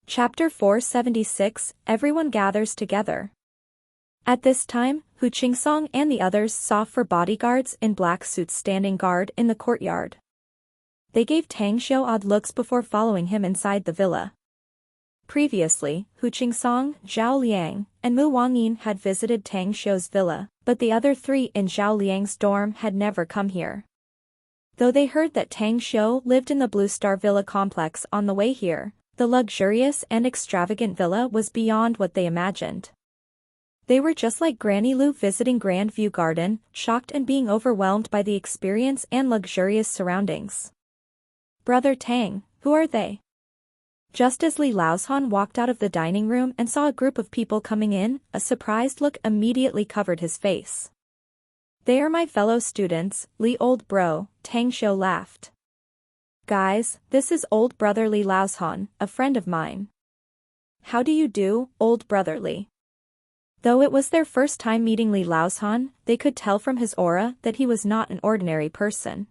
Chapter 476, Everyone Gathers Together. At this time, Hu Qingsong and the others saw 4 bodyguards in black suits standing guard in the courtyard. They gave Tang Xiu odd looks before following him inside the villa. Previously, Hu Qingsong, Zhao Liang, and Mu Wangyin had visited Tang Xiu's villa, but the other 3 in Zhao Liang's dorm had never come here. Though they heard that Tang Xiu lived in the Blue Star Villa complex on the way here, the luxurious and extravagant villa was beyond what they imagined. They were just like Granny Lu visiting Grandview Garden, shocked and being overwhelmed by the experience and luxurious surroundings. "Brother Tang, who are they?" Just as Li Laozhan walked out of the dining room and saw a group of people coming in, a surprised look immediately covered his face. "They are my fellow students, Li old bro," Tang Xiu laughed. "Guys, this is old brother Li Laozhan, a friend of mine." "How do you do, old brother Li?" Though it was their first time meeting Li Laozhan, they could tell from his aura that he was not an ordinary person.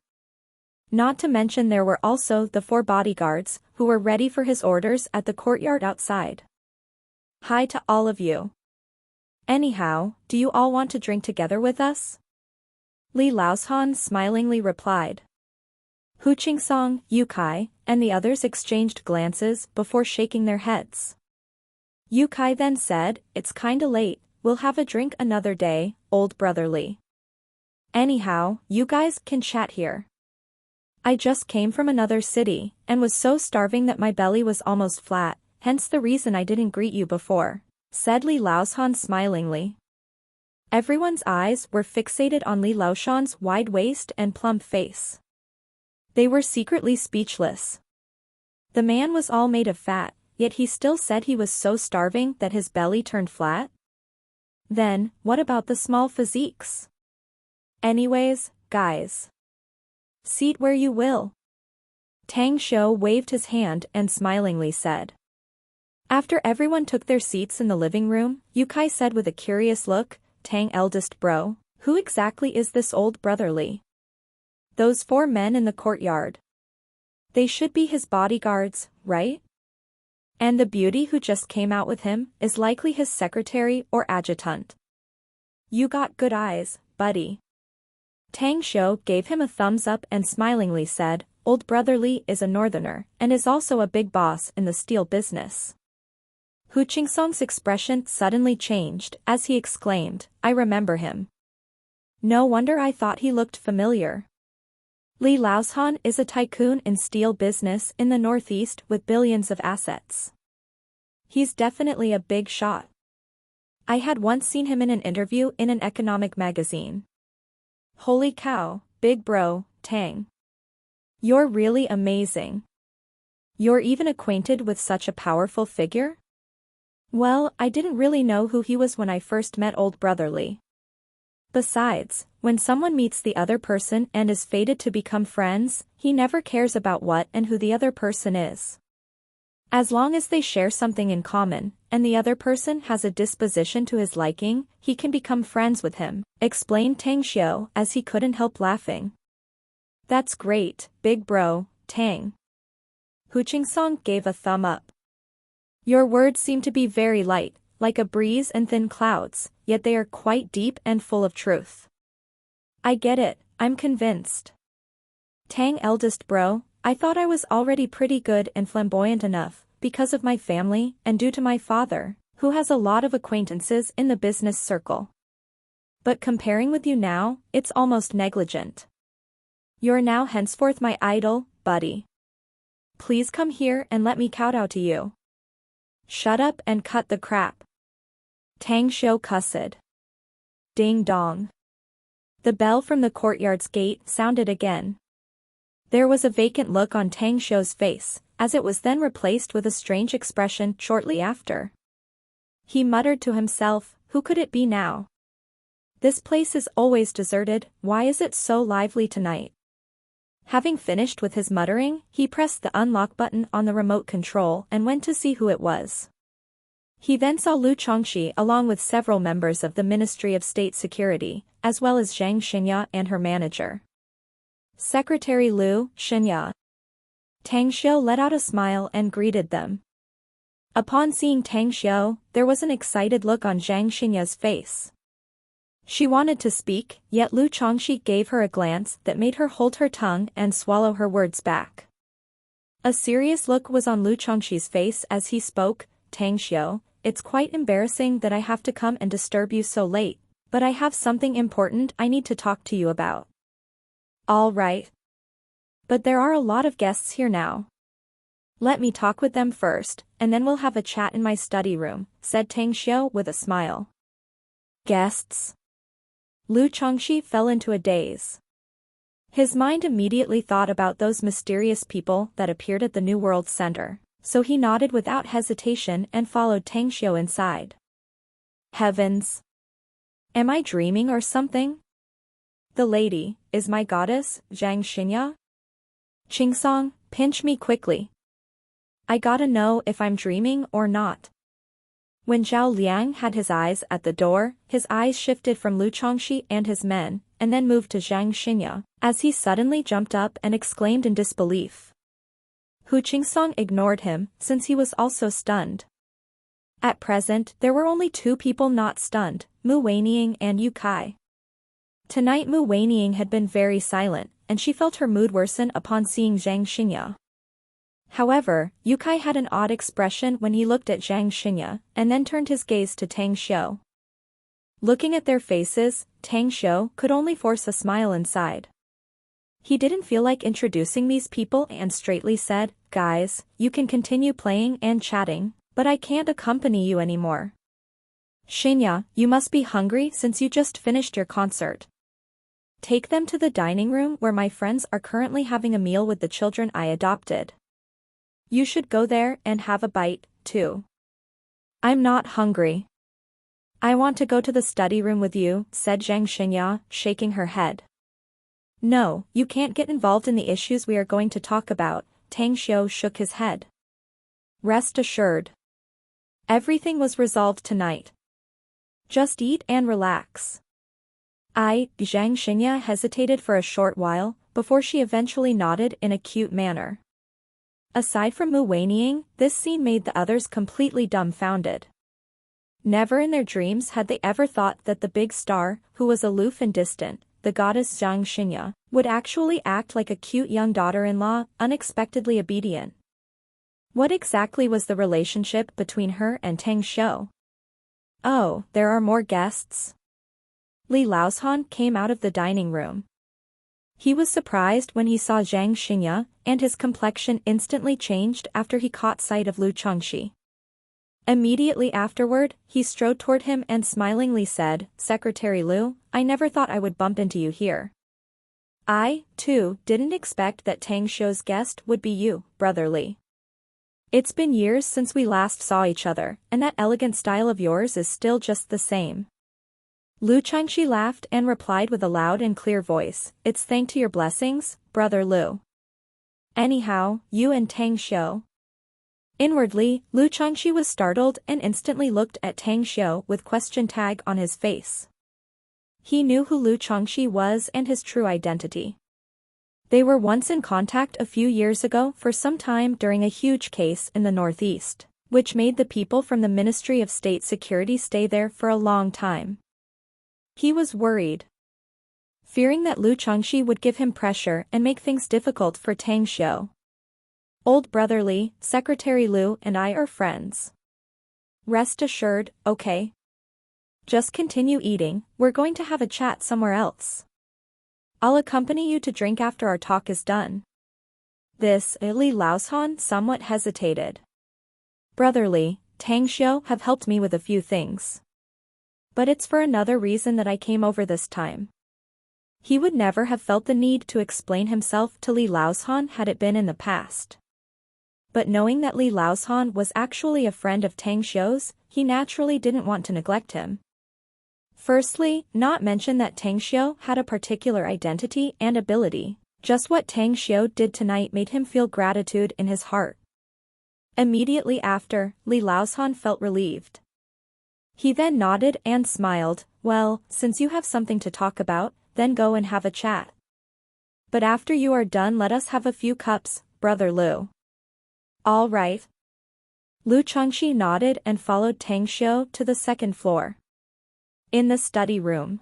Not to mention there were also the 4 bodyguards, who were ready for his orders at the courtyard outside. "Hi to all of you. Anyhow, do you all want to drink together with us?" Li Laozhan smilingly replied. Hu Qingsong, Yu Kai, and the others exchanged glances before shaking their heads. Yu Kai then said, "It's kinda late, we'll have a drink another day, old brother Li. Anyhow, you guys can chat here. I just came from another city, and was so starving that my belly was almost flat, hence the reason I didn't greet you before," said Li Laozhan smilingly. Everyone's eyes were fixated on Li Laozhan's wide waist and plump face. They were secretly speechless. The man was all made of fat, yet he still said he was so starving that his belly turned flat. Then, what about the small physiques? Anyways, guys. Seat where you will. Tang Xiu waved his hand and smilingly said. After everyone took their seats in the living room, Yu Kai said with a curious look, "Tang eldest bro, who exactly is this old brother Li?" "Those 4 men in the courtyard. They should be his bodyguards, right? And the beauty who just came out with him is likely his secretary or adjutant. You got good eyes, buddy." Tang Xiu gave him a thumbs up and smilingly said, "Old brother Li is a northerner, and is also a big boss in the steel business." Hu Qingsong's expression suddenly changed as he exclaimed, "I remember him. No wonder I thought he looked familiar. Li Laozhan is a tycoon in steel business in the northeast with billions of assets. He's definitely a big shot. I had once seen him in an interview in an economic magazine. Holy cow, big bro, Tang. You're really amazing. You're even acquainted with such a powerful figure?" "Well, I didn't really know who he was when I first met old brother Li. Besides, when someone meets the other person and is fated to become friends, he never cares about what and who the other person is. As long as they share something in common, and the other person has a disposition to his liking, he can become friends with him," explained Tang Xiu as he couldn't help laughing. "That's great, big bro, Tang." Hu Qingsong gave a thumb up. "Your words seem to be very light, like a breeze and thin clouds, yet they are quite deep and full of truth. I get it, I'm convinced. Tang eldest bro, I thought I was already pretty good and flamboyant enough, because of my family and due to my father, who has a lot of acquaintances in the business circle. But comparing with you now, it's almost negligent. You're now henceforth my idol, buddy. Please come here and let me kowtow to you. Shut up and cut the crap." Tang Xiu cussed. Ding dong. The bell from the courtyard's gate sounded again. There was a vacant look on Tang Xiu's face, as it was then replaced with a strange expression shortly after. He muttered to himself, "Who could it be now? This place is always deserted, why is it so lively tonight?" Having finished with his muttering, he pressed the unlock button on the remote control and went to see who it was. He then saw Lu Chongxi along with several members of the Ministry of State Security, as well as Zhang Xinya and her manager. "Secretary Lu, Xinya." Tang Xiu let out a smile and greeted them. Upon seeing Tang Xiu, there was an excited look on Zhang Xinya's face. She wanted to speak, yet Lu Chongxi gave her a glance that made her hold her tongue and swallow her words back. A serious look was on Lu Chongxi's face as he spoke. Tang Xiu, it's quite embarrassing that I have to come and disturb you so late, but I have something important I need to talk to you about. All right. But there are a lot of guests here now. Let me talk with them first, and then we'll have a chat in my study room, said Tang Xiu with a smile. Guests? Lu Chongxi fell into a daze. His mind immediately thought about those mysterious people that appeared at the New World Center, so he nodded without hesitation and followed Tang Xiu inside. Heavens! Am I dreaming or something? The lady, is my goddess, Zhang Xinya? Qingsong, pinch me quickly. I gotta know if I'm dreaming or not. When Zhao Liang had his eyes at the door, his eyes shifted from Lu Chongxi and his men, and then moved to Zhang Xinya, as he suddenly jumped up and exclaimed in disbelief. Hu Qingsong ignored him, since he was also stunned. At present, there were only two people not stunned, Mu Weining and Yu Kai. Tonight Mu Weining had been very silent, and she felt her mood worsen upon seeing Zhang Xinya. However, Yu Kai had an odd expression when he looked at Zhang Xinya, and then turned his gaze to Tang Xiu. Looking at their faces, Tang Xiu could only force a smile inside. He didn't feel like introducing these people and straightly said, Guys, you can continue playing and chatting, but I can't accompany you anymore. Xinya, you must be hungry since you just finished your concert. Take them to the dining room where my friends are currently having a meal with the children I adopted. You should go there and have a bite, too. I'm not hungry. I want to go to the study room with you, said Zhang Xinya, shaking her head. No, you can't get involved in the issues we are going to talk about, Tang Xiu shook his head. Rest assured. Everything was resolved tonight. Just eat and relax. Zhang Xinya hesitated for a short while, before she eventually nodded in a cute manner. Aside from Mu Weining, this scene made the others completely dumbfounded. Never in their dreams had they ever thought that the big star, who was aloof and distant, the goddess Zhang Xinya, would actually act like a cute young daughter-in-law, unexpectedly obedient. What exactly was the relationship between her and Tang Xiu? Oh, there are more guests? Li Laoshan came out of the dining room. He was surprised when he saw Zhang Xinya, and his complexion instantly changed after he caught sight of Lu Chongxi. Immediately afterward, he strode toward him and smilingly said, Secretary Lu, I never thought I would bump into you here. I, too, didn't expect that Tang Xiu's guest would be you, Brother Li. It's been years since we last saw each other, and that elegant style of yours is still just the same. Lu Chongxi laughed and replied with a loud and clear voice, It's thanks to your blessings, Brother Lu. Anyhow, you and Tang Xiu. Inwardly, Lu Chongxi was startled and instantly looked at Tang Xiu with question tag on his face. He knew who Lu Chongxi was and his true identity. They were once in contact a few years ago for some time during a huge case in the Northeast, which made the people from the Ministry of State Security stay there for a long time. He was worried, fearing that Lu Chongxi would give him pressure and make things difficult for Tang Xiu. Old Brother Li, Secretary Lu and I are friends. Rest assured, okay? Just continue eating, we're going to have a chat somewhere else. I'll accompany you to drink after our talk is done. This, Li Laoshan somewhat hesitated. Brother Li, Tang Xiu have helped me with a few things. But it's for another reason that I came over this time. He would never have felt the need to explain himself to Li Laoshan had it been in the past. But knowing that Li Laoshan was actually a friend of Tang Xiu's, he naturally didn't want to neglect him. Firstly, not mention that Tang Xiu had a particular identity and ability. Just what Tang Xiu did tonight made him feel gratitude in his heart. Immediately after, Li Laoshan felt relieved. He then nodded and smiled, well, since you have something to talk about, then go and have a chat. But after you are done let us have a few cups, Brother Lu. All right. Lu Changxi nodded and followed Tang Xiu to the second floor. In the study room.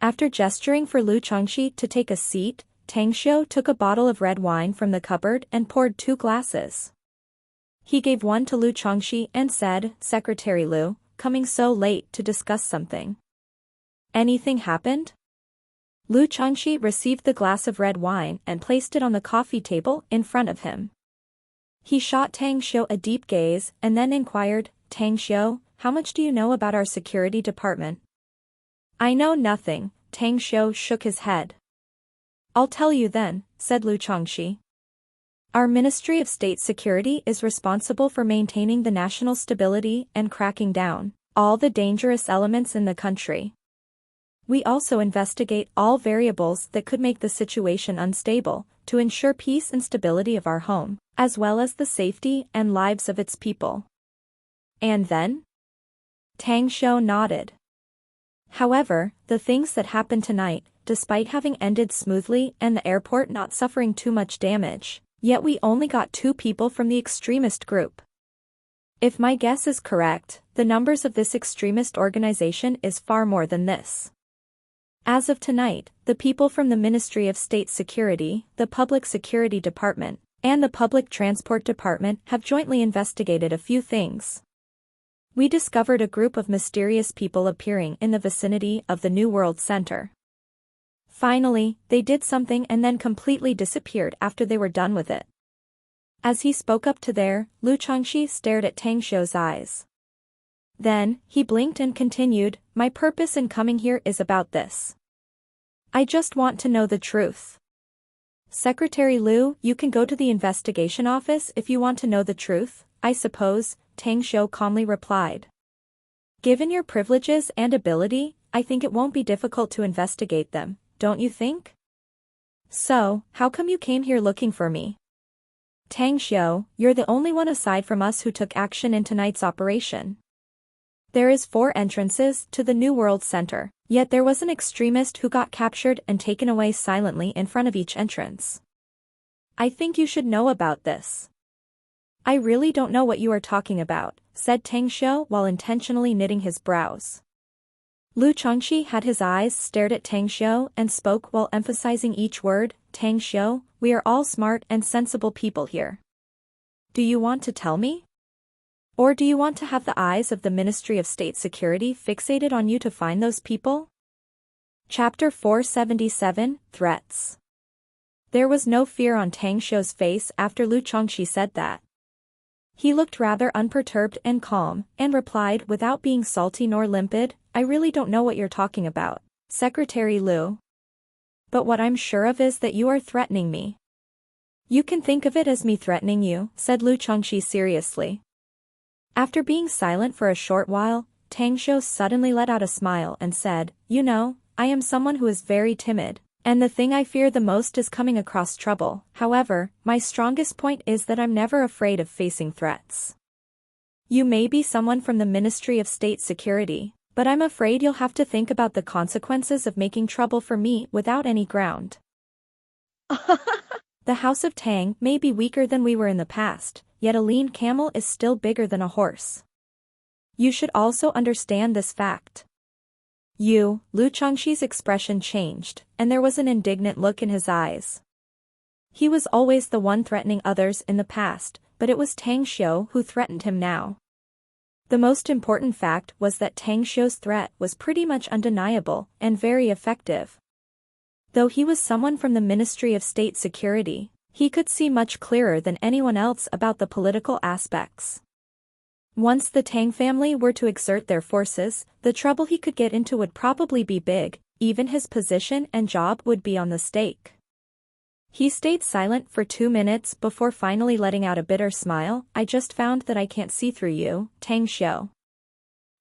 After gesturing for Lu Changxi to take a seat, Tang Xiu took a bottle of red wine from the cupboard and poured 2 glasses. He gave one to Lu Changxi and said, "Secretary Lu, coming so late to discuss something. Anything happened?" Lu Changxi received the glass of red wine and placed it on the coffee table in front of him. He shot Tang Xiu a deep gaze and then inquired, "Tang Xiu, how much do you know about our security department?" "I know nothing," Tang Xiu shook his head. "I'll tell you then," said Lu Changxi. "Our Ministry of State Security is responsible for maintaining the national stability and cracking down all the dangerous elements in the country. We also investigate all variables that could make the situation unstable, to ensure peace and stability of our home, as well as the safety and lives of its people." "And then?" Tang Xiu nodded. "However, the things that happened tonight, despite having ended smoothly and the airport not suffering too much damage, yet we only got 2 people from the extremist group. If my guess is correct, the numbers of this extremist organization is far more than this. As of tonight, the people from the Ministry of State Security, the Public Security Department, and the Public Transport Department have jointly investigated a few things. We discovered a group of mysterious people appearing in the vicinity of the New World Center. Finally, they did something and then completely disappeared after they were done with it." As he spoke up to there, Lu Changxi stared at Tang Xiu's eyes. Then, he blinked and continued, "My purpose in coming here is about this. I just want to know the truth." "Secretary Lu, you can go to the investigation office if you want to know the truth, I suppose," Tang Xiu calmly replied. "Given your privileges and ability, I think it won't be difficult to investigate them, don't you think? So, how come you came here looking for me?" "Tang Xiu, you're the only one aside from us who took action in tonight's operation. There is 4 entrances to the New World Center, yet there was an extremist who got captured and taken away silently in front of each entrance. I think you should know about this." "I really don't know what you are talking about," said Tang Xiu while intentionally knitting his brows. Lu Changxi had his eyes stared at Tang Xiu and spoke while emphasizing each word, "Tang Xiu, we are all smart and sensible people here. Do you want to tell me? Or do you want to have the eyes of the Ministry of State Security fixated on you to find those people?" Chapter 477, Threats. There was no fear on Tang Xiu's face after Lu Changxi said that. He looked rather unperturbed and calm, and replied without being salty nor limpid, "I really don't know what you're talking about, Secretary Lu. But what I'm sure of is that you are threatening me." "You can think of it as me threatening you," said Lu Changxi seriously. After being silent for a short while, Tang Xiu suddenly let out a smile and said, "You know, I am someone who is very timid, and the thing I fear the most is coming across trouble. However, my strongest point is that I'm never afraid of facing threats. You may be someone from the Ministry of State Security, but I'm afraid you'll have to think about the consequences of making trouble for me without any ground. The House of Tang may be weaker than we were in the past, yet a lean camel is still bigger than a horse. You should also understand this fact." Lu Changxi's expression changed, and there was an indignant look in his eyes. He was always the one threatening others in the past, but it was Tang Xiu who threatened him now. The most important fact was that Tang Xiu's threat was pretty much undeniable and very effective. Though he was someone from the Ministry of State Security, he could see much clearer than anyone else about the political aspects. Once the Tang family were to exert their forces, the trouble he could get into would probably be big, even his position and job would be on the stake. He stayed silent for 2 minutes before finally letting out a bitter smile. "I just found that I can't see through you, Tang Xiu.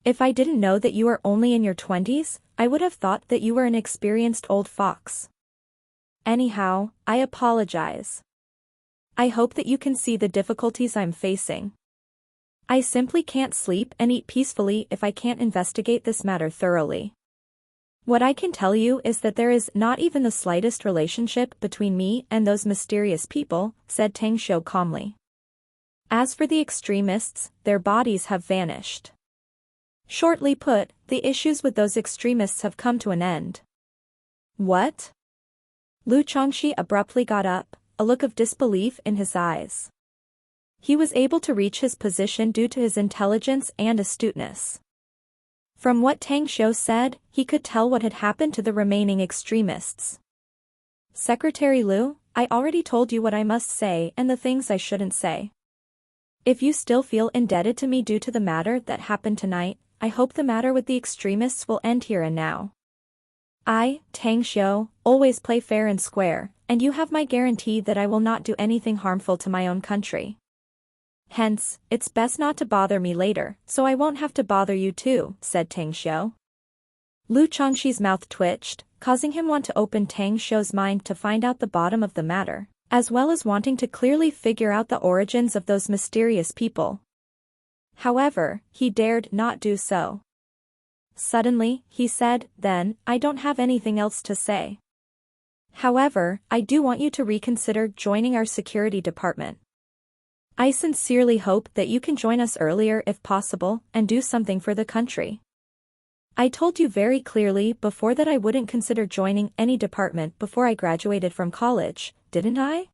If I didn't know that you were only in your 20s, I would have thought that you were an experienced old fox. Anyhow, I apologize. I hope that you can see the difficulties I'm facing. I simply can't sleep and eat peacefully if I can't investigate this matter thoroughly. What I can tell you is that there is not even the slightest relationship between me and those mysterious people," said Tang Xiu calmly. As for the extremists, their bodies have vanished. Shortly put, the issues with those extremists have come to an end. What? Lu Chongxi abruptly got up, a look of disbelief in his eyes. He was able to reach his position due to his intelligence and astuteness. From what Tang Xiu said, he could tell what had happened to the remaining extremists. Secretary Lu, I already told you what I must say and the things I shouldn't say. If you still feel indebted to me due to the matter that happened tonight, I hope the matter with the extremists will end here and now. I, Tang Xiu, always play fair and square, and you have my guarantee that I will not do anything harmful to my own country. Hence, it's best not to bother me later, so I won't have to bother you too, said Tang Xiu. Lu Chongxi's mouth twitched, causing him want to open Tang Xiu's mind to find out the bottom of the matter, as well as wanting to clearly figure out the origins of those mysterious people. However, he dared not do so. Suddenly, he said, then, I don't have anything else to say. However, I do want you to reconsider joining our security department. I sincerely hope that you can join us earlier if possible and do something for the country. I told you very clearly before that I wouldn't consider joining any department before I graduated from college, didn't I?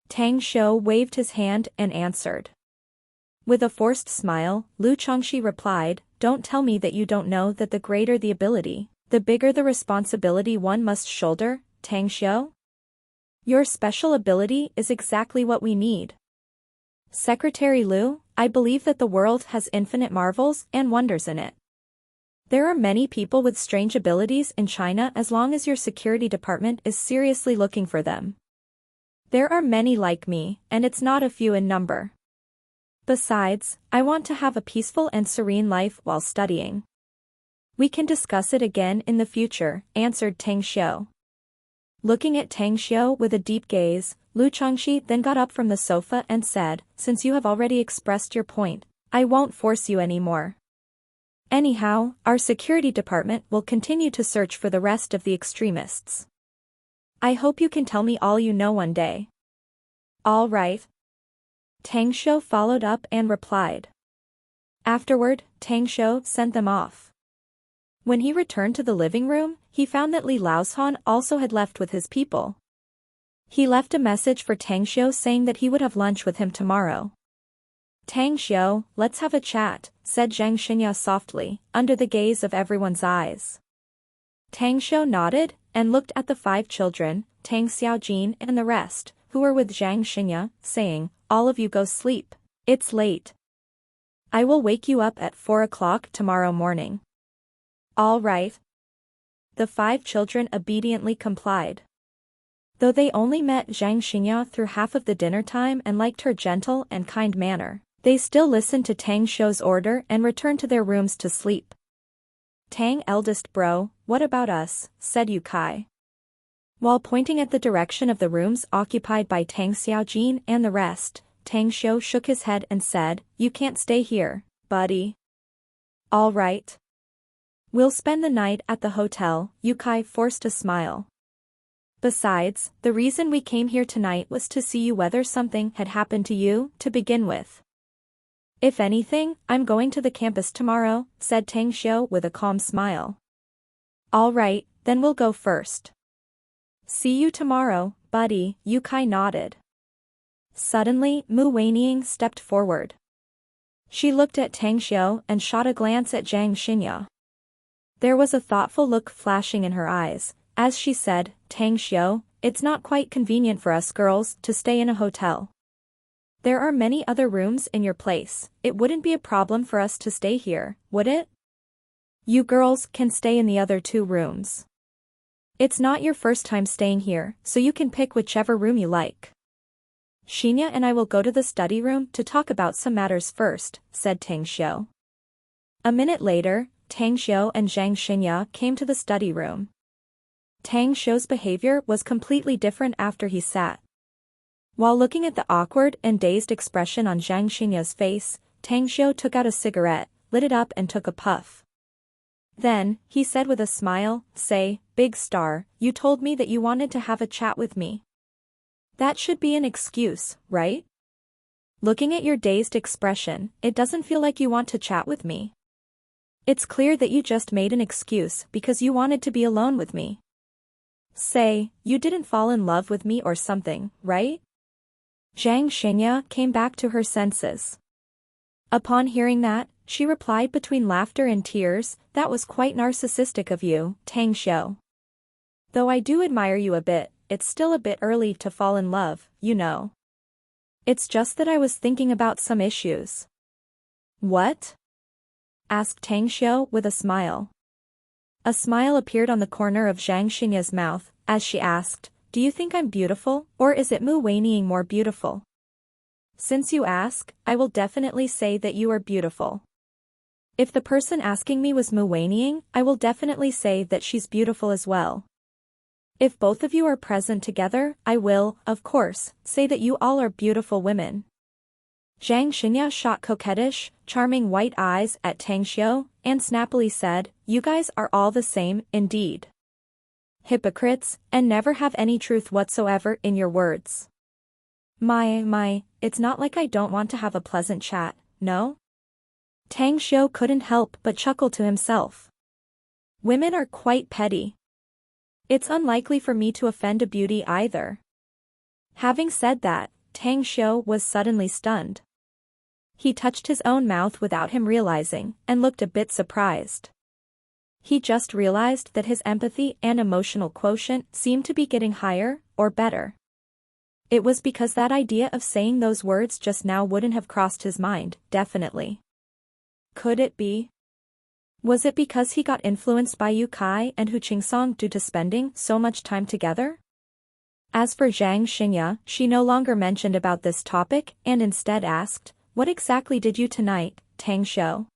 Tang Xiu waved his hand and answered. With a forced smile, Lu Chongxi replied, don't tell me that you don't know that the greater the ability, the bigger the responsibility one must shoulder, Tang Xiu. Your special ability is exactly what we need. Secretary Lu, I believe that the world has infinite marvels and wonders in it. There are many people with strange abilities in China as long as your security department is seriously looking for them. There are many like me, and it's not a few in number. Besides, I want to have a peaceful and serene life while studying. We can discuss it again in the future, answered Tang Xiu. Looking at Tang Xiu with a deep gaze, Lu Chongxi then got up from the sofa and said, since you have already expressed your point, I won't force you anymore. Anyhow, our security department will continue to search for the rest of the extremists. I hope you can tell me all you know one day. All right. Tang Xiu followed up and replied. Afterward, Tang Xiu sent them off. When he returned to the living room, he found that Li Laozhan also had left with his people. He left a message for Tang Xiu saying that he would have lunch with him tomorrow. Tang Xiu, let's have a chat, said Zhang Xinya softly, under the gaze of everyone's eyes. Tang Xiu nodded, and looked at the 5 children, Tang Xiaojin and the rest, who were with Zhang Xinya, saying, all of you go sleep. It's late. I will wake you up at 4 o'clock tomorrow morning. All right. The 5 children obediently complied. Though they only met Zhang Xinya through half of the dinner time and liked her gentle and kind manner, they still listened to Tang Xiu's order and returned to their rooms to sleep. Tang eldest bro, what about us, said Yu Kai. While pointing at the direction of the rooms occupied by Tang Xiaojin and the rest, Tang Xiu shook his head and said, you can't stay here, buddy. All right. We'll spend the night at the hotel, Yu Kai forced a smile. Besides, the reason we came here tonight was to see you whether something had happened to you, to begin with. If anything, I'm going to the campus tomorrow, said Tang Xiu with a calm smile. All right, then we'll go first. See you tomorrow, buddy, Yu Kai nodded. Suddenly, Mu Weining stepped forward. She looked at Tang Xiu and shot a glance at Zhang Xinya. There was a thoughtful look flashing in her eyes, as she said, Tang Xiu, it's not quite convenient for us girls to stay in a hotel. There are many other rooms in your place, it wouldn't be a problem for us to stay here, would it? You girls can stay in the other 2 rooms. It's not your first time staying here, so you can pick whichever room you like. Xinya and I will go to the study room to talk about some matters first, said Tang Xiu. A minute later, Tang Xiu and Zhang Xinya came to the study room. Tang Xiu's behavior was completely different after he sat. While looking at the awkward and dazed expression on Zhang Xinya's face, Tang Xiu took out a cigarette, lit it up and took a puff. Then, he said with a smile, say, Big Star, you told me that you wanted to have a chat with me. That should be an excuse, right? Looking at your dazed expression, it doesn't feel like you want to chat with me. It's clear that you just made an excuse because you wanted to be alone with me. Say, you didn't fall in love with me or something, right? Zhang Xinya came back to her senses. Upon hearing that, she replied between laughter and tears, "That was quite narcissistic of you, Tang Xiu. Though I do admire you a bit, it's still a bit early to fall in love, you know. It's just that I was thinking about some issues." "What?" asked Tang Xiu with a smile. A smile appeared on the corner of Zhang Xinya's mouth, as she asked, "Do you think I'm beautiful, or is it Mu Weining more beautiful?" "Since you ask, I will definitely say that you are beautiful. If the person asking me was Mu Weining, I will definitely say that she's beautiful as well. If both of you are present together, I will, of course, say that you all are beautiful women." Zhang Xinya shot coquettish, charming white eyes at Tang Xiu, and snappily said, "You guys are all the same, indeed. Hypocrites, and never have any truth whatsoever in your words. My, it's not like I don't want to have a pleasant chat, no?" Tang Xiu couldn't help but chuckle to himself. Women are quite petty. It's unlikely for me to offend a beauty either. Having said that, Tang Xiu was suddenly stunned. He touched his own mouth without him realizing, and looked a bit surprised. He just realized that his empathy and emotional quotient seemed to be getting higher, or better. It was because that idea of saying those words just now wouldn't have crossed his mind, definitely. Could it be? Was it because he got influenced by Yu Kai and Hu Qingsong due to spending so much time together? As for Zhang Xinya, she no longer mentioned about this topic and instead asked, "What exactly did you tonight, Tang Xiu?"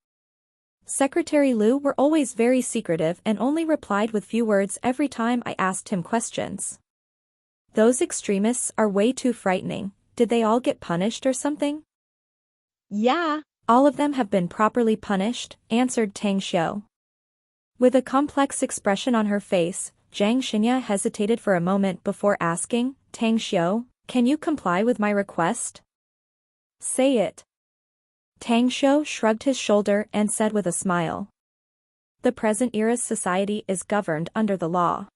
Secretary Liu were always very secretive and only replied with few words every time I asked him questions. Those extremists are way too frightening. Did they all get punished or something? Yeah. All of them have been properly punished, answered Tang Xiu. With a complex expression on her face, Zhang Xinya hesitated for a moment before asking, "Tang Xiu, can you comply with my request?" "Say it." Tang Xiu shrugged his shoulder and said with a smile. "The present era's society is governed under the law.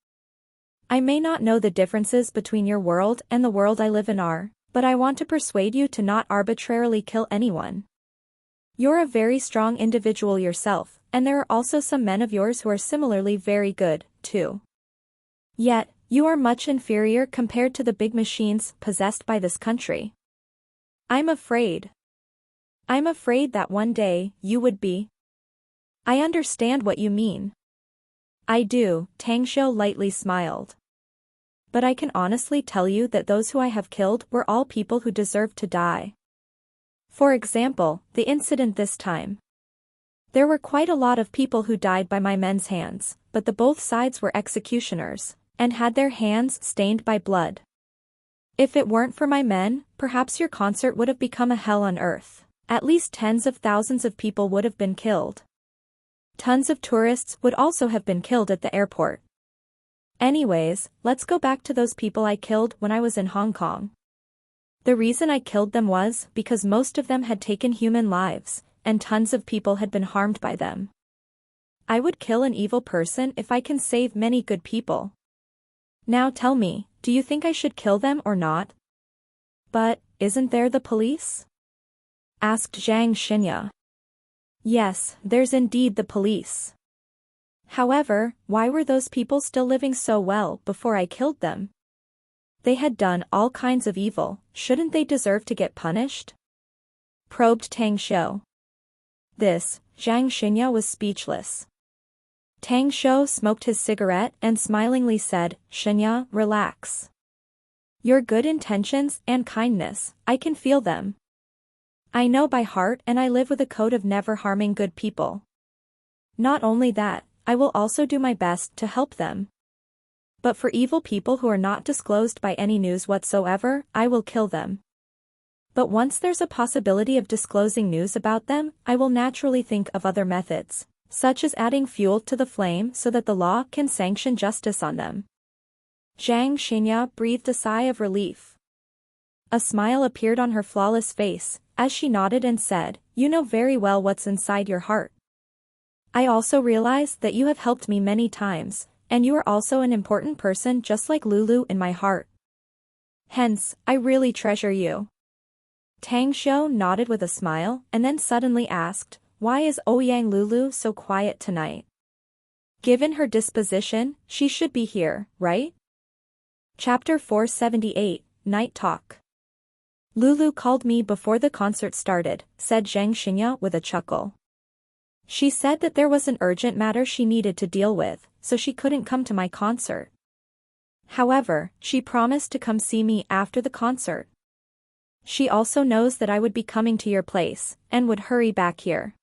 I may not know the differences between your world and the world I live in are, but I want to persuade you to not arbitrarily kill anyone. You're a very strong individual yourself, and there are also some men of yours who are similarly very good, too. Yet, you are much inferior compared to the big machines possessed by this country. I'm afraid that one day, you would be." "I understand what you mean." "I do," Tang Xiu lightly smiled. "But I can honestly tell you that those who I have killed were all people who deserved to die. For example, the incident this time. There were quite a lot of people who died by my men's hands, but the both sides were executioners, and had their hands stained by blood. If it weren't for my men, perhaps your concert would have become a hell on earth. At least tens of thousands of people would have been killed. Tons of tourists would also have been killed at the airport. Anyways, let's go back to those people I killed when I was in Hong Kong. The reason I killed them was because most of them had taken human lives, and tons of people had been harmed by them. I would kill an evil person if I can save many good people. Now tell me, do you think I should kill them or not?" "But, isn't there the police?" asked Zhang Xinya. "Yes, there's indeed the police. However, why were those people still living so well before I killed them? They had done all kinds of evil, shouldn't they deserve to get punished?" probed Tang Xiu. This, Zhang Xinya was speechless. Tang Xiu smoked his cigarette and smilingly said, "Xinya, relax. Your good intentions and kindness, I can feel them. I know by heart and I live with a code of never harming good people. Not only that, I will also do my best to help them. But for evil people who are not disclosed by any news whatsoever, I will kill them. But once there's a possibility of disclosing news about them, I will naturally think of other methods, such as adding fuel to the flame so that the law can sanction justice on them." Zhang Xinya breathed a sigh of relief. A smile appeared on her flawless face, as she nodded and said, "You know very well what's inside your heart. I also realize that you have helped me many times, and you are also an important person just like Lulu in my heart. Hence, I really treasure you." Tang Xiu nodded with a smile and then suddenly asked, "Why is Ouyang Lulu so quiet tonight? Given her disposition, she should be here, right?" Chapter 478, Night Talk. "Lulu called me before the concert started," said Zhang Xinya with a chuckle. "She said that there was an urgent matter she needed to deal with, so she couldn't come to my concert. However, she promised to come see me after the concert. She also knows that I would be coming to your place, and would hurry back here.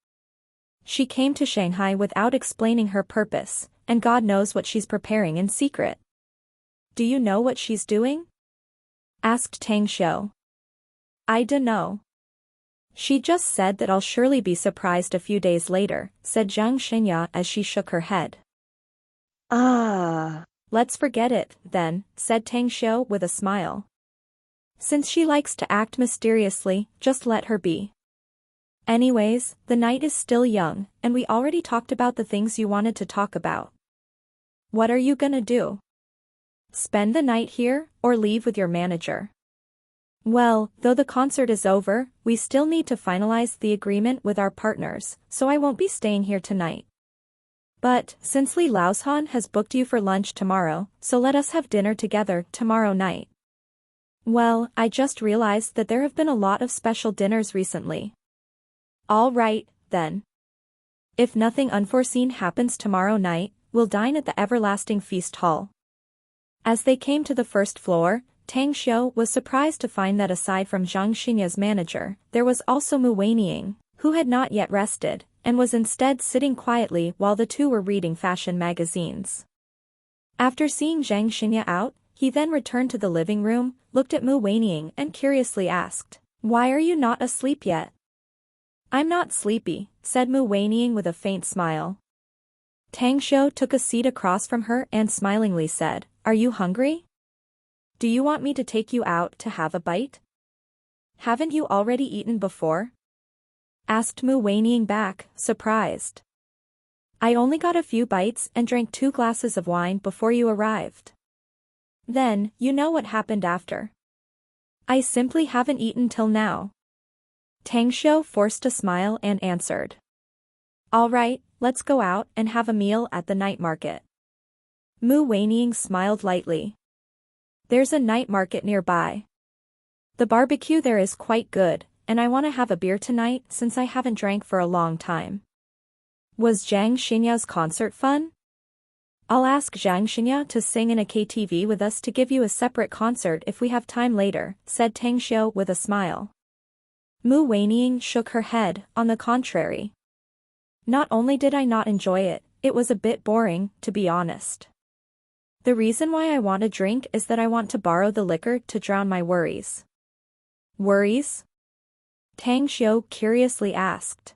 She came to Shanghai without explaining her purpose, and God knows what she's preparing in secret." "Do you know what she's doing?" asked Tang Xiu. "I dunno. She just said that I'll surely be surprised a few days later," said Zhang Xinya as she shook her head. Ah. "Let's forget it, then," said Tang Xiu with a smile. "Since she likes to act mysteriously, just let her be. Anyways, the night is still young, and we already talked about the things you wanted to talk about. What are you gonna do? Spend the night here, or leave with your manager?" "Well, though the concert is over, we still need to finalize the agreement with our partners, so I won't be staying here tonight. But, since Li Laoshan has booked you for lunch tomorrow, so let us have dinner together tomorrow night." "Well, I just realized that there have been a lot of special dinners recently." "All right, then. If nothing unforeseen happens tomorrow night, we'll dine at the Everlasting Feast Hall." As they came to the first floor, Tang Xiu was surprised to find that aside from Zhang Xinya's manager, there was also Mu Weining, who had not yet rested, and was instead sitting quietly while the two were reading fashion magazines. After seeing Zhang Xinya out, he then returned to the living room, looked at Mu Weining and curiously asked, "Why are you not asleep yet?" "I'm not sleepy," said Mu Weining with a faint smile. Tang Xiu took a seat across from her and smilingly said, "Are you hungry? Do you want me to take you out to have a bite? Haven't you already eaten before?" asked Mu Weining back, surprised. "I only got a few bites and drank 2 glasses of wine before you arrived. Then, you know what happened after. I simply haven't eaten till now." Tang Xiu forced a smile and answered, "All right, let's go out and have a meal at the night market." Mu Weining smiled lightly. "There's a night market nearby. The barbecue there is quite good, and I want to have a beer tonight since I haven't drank for a long time." "Was Zhang Xinya's concert fun? I'll ask Zhang Xinya to sing in a KTV with us to give you a separate concert if we have time later," said Tang Xiu with a smile. Mu Weining shook her head, "On the contrary. Not only did I not enjoy it, it was a bit boring, to be honest. The reason why I want a drink is that I want to borrow the liquor to drown my worries." "Worries?" Tang Xiu curiously asked.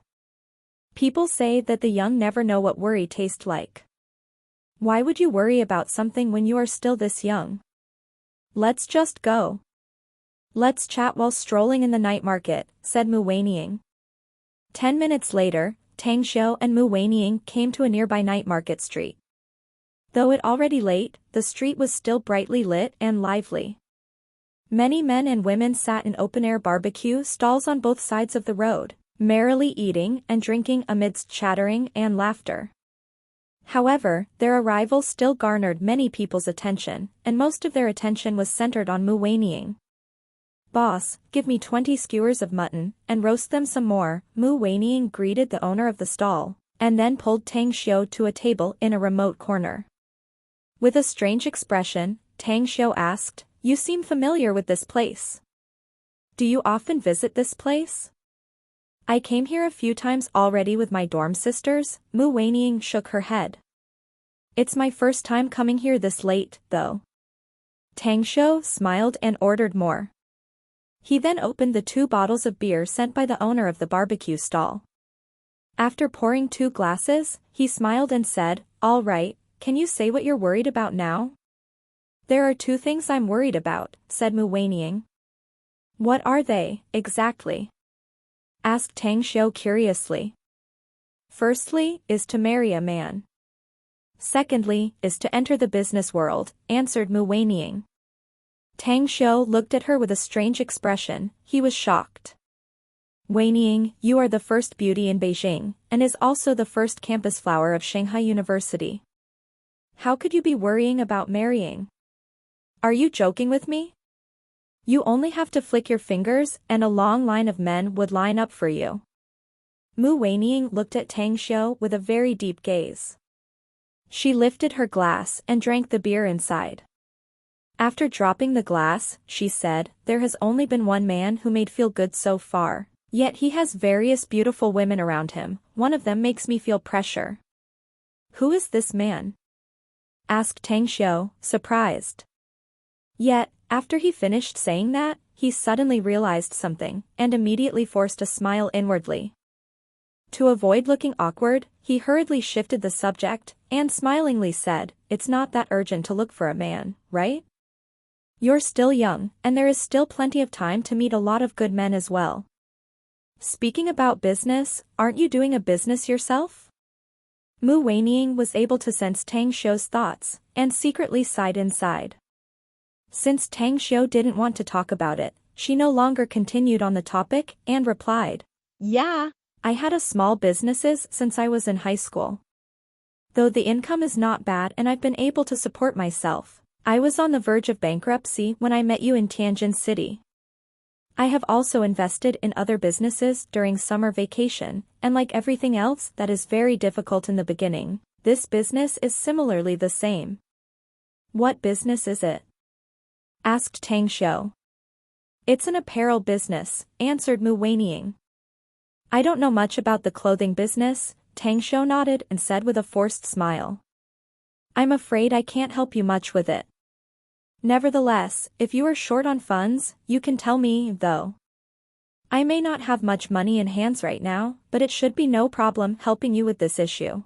"People say that the young never know what worry tastes like. Why would you worry about something when you are still this young? Let's just go. Let's chat while strolling in the night market," said Mu Weining. 10 minutes later, Tang Xiu and Mu Weining came to a nearby night market street. Though it already late, the street was still brightly lit and lively. Many men and women sat in open-air barbecue stalls on both sides of the road, merrily eating and drinking amidst chattering and laughter. However, their arrival still garnered many people's attention, and most of their attention was centered on Mu Weining. "Boss, give me 20 skewers of mutton, and roast them some more," Mu Weining greeted the owner of the stall, and then pulled Tang Xiu to a table in a remote corner. With a strange expression, Tang Xiu asked, "You seem familiar with this place. Do you often visit this place?" "I came here a few times already with my dorm sisters," Mu Weining shook her head. "It's my first time coming here this late, though." Tang Xiu smiled and ordered more. He then opened the 2 bottles of beer sent by the owner of the barbecue stall. After pouring 2 glasses, he smiled and said, "All right, can you say what you're worried about now?" "There are 2 things I'm worried about," said Mu Weining. What are they, exactly? Asked Tang Xiu curiously. Firstly, is to marry a man. Secondly, is to enter the business world, answered Mu Weining. Tang Xiu looked at her with a strange expression. He was shocked. Weining, you are the first beauty in Beijing, and is also the first campus flower of Shanghai University. How could you be worrying about marrying? Are you joking with me? You only have to flick your fingers and a long line of men would line up for you. Mu Weining looked at Tang Xiu with a very deep gaze. She lifted her glass and drank the beer inside. After dropping the glass, she said, there has only been one man who made feel good so far. Yet he has various beautiful women around him, one of them makes me feel pressure. Who is this man? Asked Tang Xiu, surprised. Yet, after he finished saying that, he suddenly realized something, and immediately forced a smile inwardly. To avoid looking awkward, he hurriedly shifted the subject, and smilingly said, it's not that urgent to look for a man, right? You're still young, and there is still plenty of time to meet a lot of good men as well. Speaking about business, aren't you doing a business yourself? Mu Weining was able to sense Tang Xiu's thoughts, and secretly sighed inside. Since Tang Xiu didn't want to talk about it, she no longer continued on the topic, and replied, Yeah. I had a small businesses since I was in high school. Though the income is not bad and I've been able to support myself, I was on the verge of bankruptcy when I met you in Tianjin City. I have also invested in other businesses during summer vacation, and like everything else that is very difficult in the beginning, this business is similarly the same. What business is it? Asked Tang Xiu. It's an apparel business, answered Mu Weining. I don't know much about the clothing business, Tang Xiu nodded and said with a forced smile. I'm afraid I can't help you much with it. Nevertheless, if you are short on funds, you can tell me, though. I may not have much money in hands right now, but it should be no problem helping you with this issue.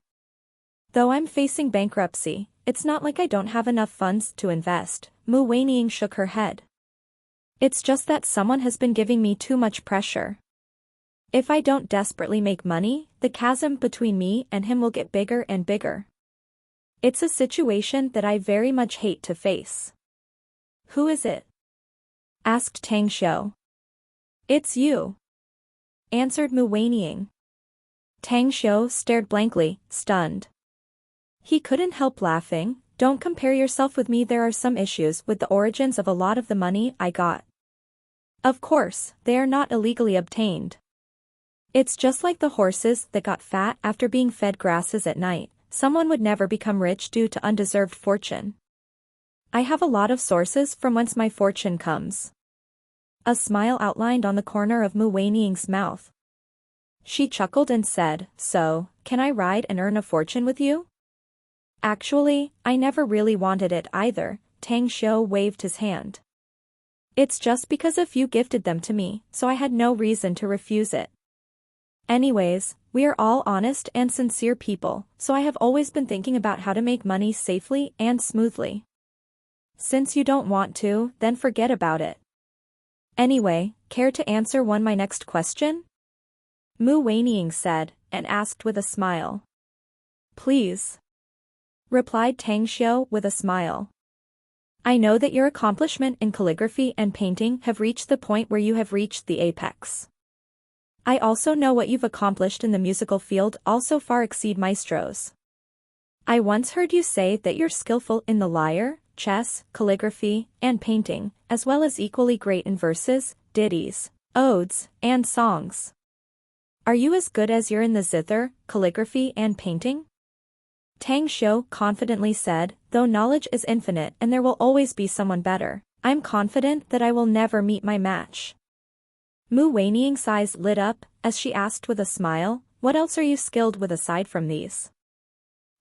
Though I'm facing bankruptcy, it's not like I don't have enough funds to invest, Mu Weining shook her head. It's just that someone has been giving me too much pressure. If I don't desperately make money, the chasm between me and him will get bigger and bigger. It's a situation that I very much hate to face. Who is it? Asked Tang Xiu. It's you. Answered Mu Weining. Tang Xiu stared blankly, stunned. He couldn't help laughing. Don't compare yourself with me. There are some issues with the origins of a lot of the money I got. Of course, they are not illegally obtained. It's just like the horses that got fat after being fed grasses at night. Someone would never become rich due to undeserved fortune. I have a lot of sources from whence my fortune comes. A smile outlined on the corner of Mu Weining's mouth. She chuckled and said, so, can I ride and earn a fortune with you? Actually, I never really wanted it either, Tang Xiu waved his hand. It's just because a few gifted them to me, so I had no reason to refuse it. Anyways, we are all honest and sincere people, so I have always been thinking about how to make money safely and smoothly. Since you don't want to, then forget about it. Anyway, care to answer my next question? Mu Weining said, and asked with a smile. Please. Replied Tang Xiu with a smile. I know that your accomplishment in calligraphy and painting have reached the point where you have reached the apex. I also know what you've accomplished in the musical field also far exceed maestros. I once heard you say that you're skillful in the lyre, chess, calligraphy, and painting, as well as equally great in verses, ditties, odes, and songs. Are you as good as you're in the zither, calligraphy and painting? Tang Xiu confidently said, though knowledge is infinite and there will always be someone better, I'm confident that I will never meet my match. Mu Weining's eyes lit up, as she asked with a smile, what else are you skilled with aside from these?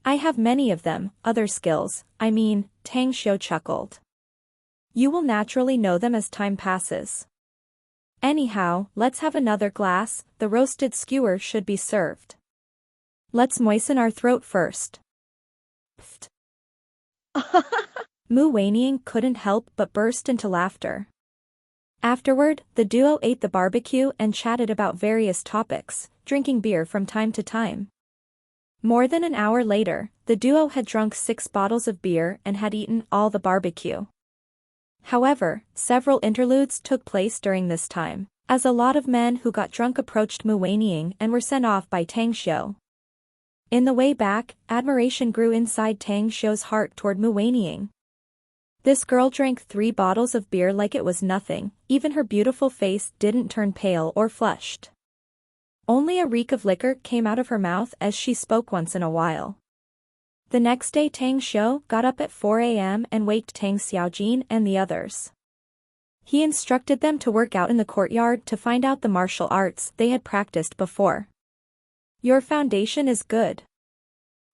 I have many of them, other skills, Tang Xiu chuckled. You will naturally know them as time passes. Anyhow, let's have another glass, the roasted skewer should be served. Let's moisten our throat first. Pfft. Mu Weining couldn't help but burst into laughter. Afterward, the duo ate the barbecue and chatted about various topics, drinking beer from time to time. More than an hour later, the duo had drunk 6 bottles of beer and had eaten all the barbecue. However, several interludes took place during this time, as a lot of men who got drunk approached Mu Weining and were sent off by Tang Xiu. In the way back, admiration grew inside Tang Xiu's heart toward Mu Weining. This girl drank 3 bottles of beer like it was nothing, even her beautiful face didn't turn pale or flushed. Only a reek of liquor came out of her mouth as she spoke once in a while. The next day Tang Xiu got up at 4 a.m. and waked Tang Xiaojin and the others. He instructed them to work out in the courtyard to find out the martial arts they had practiced before. Your foundation is good.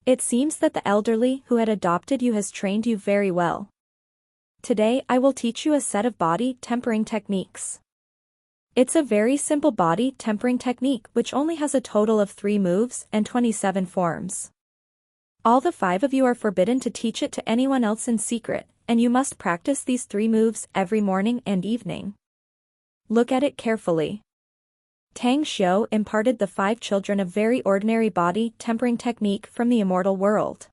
It seems that the elderly who had adopted you has trained you very well. Today I will teach you a set of body tempering techniques. It's a very simple body tempering technique which only has a total of 3 moves and 27 forms. All the 5 of you are forbidden to teach it to anyone else in secret, and you must practice these 3 moves every morning and evening. Look at it carefully. Tang Xiu imparted the 5 children a very ordinary body tempering technique from the immortal world.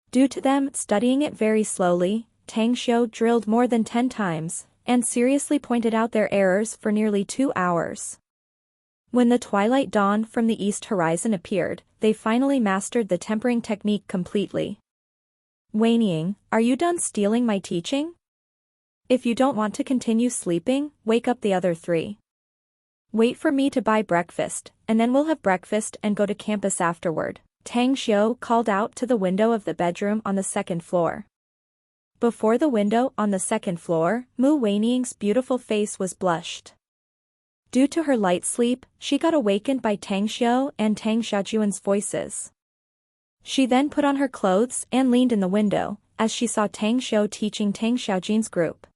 Due to them studying it very slowly, Tang Xiu drilled more than 10 times, and seriously pointed out their errors for nearly 2 hours. When the twilight dawn from the east horizon appeared, they finally mastered the tempering technique completely. Weining, are you done stealing my teaching? If you don't want to continue sleeping, wake up the other 3. Wait for me to buy breakfast, and then we'll have breakfast and go to campus afterward, Tang Xiu called out to the window of the bedroom on the 2nd floor. Before the window on the 2nd floor, Mu Weining's beautiful face was blushed. Due to her light sleep, she got awakened by Tang Xiu and Tang Xiaojuan's voices. She then put on her clothes and leaned in the window, as she saw Tang Xiu teaching Tang Xiaojin's group.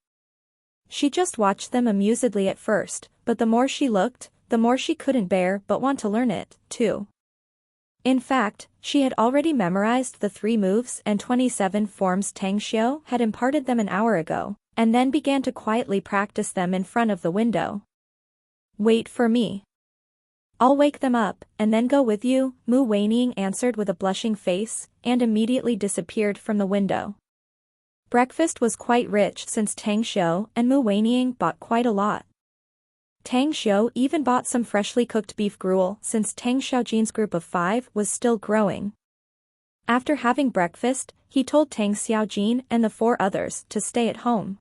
She just watched them amusedly at first, but the more she looked, the more she couldn't bear but want to learn it, too. In fact, she had already memorized the 3 moves and 27 forms Tang Xiu had imparted them an hour ago, and then began to quietly practice them in front of the window. Wait for me. I'll wake them up, and then go with you, Mu Weining answered with a blushing face, and immediately disappeared from the window. Breakfast was quite rich since Tang Xiu and Mu Weining bought quite a lot. Tang Xiu even bought some freshly cooked beef gruel since Tang Xiaojin's group of 5 was still growing. After having breakfast, he told Tang Xiaojin and the 4 others to stay at home.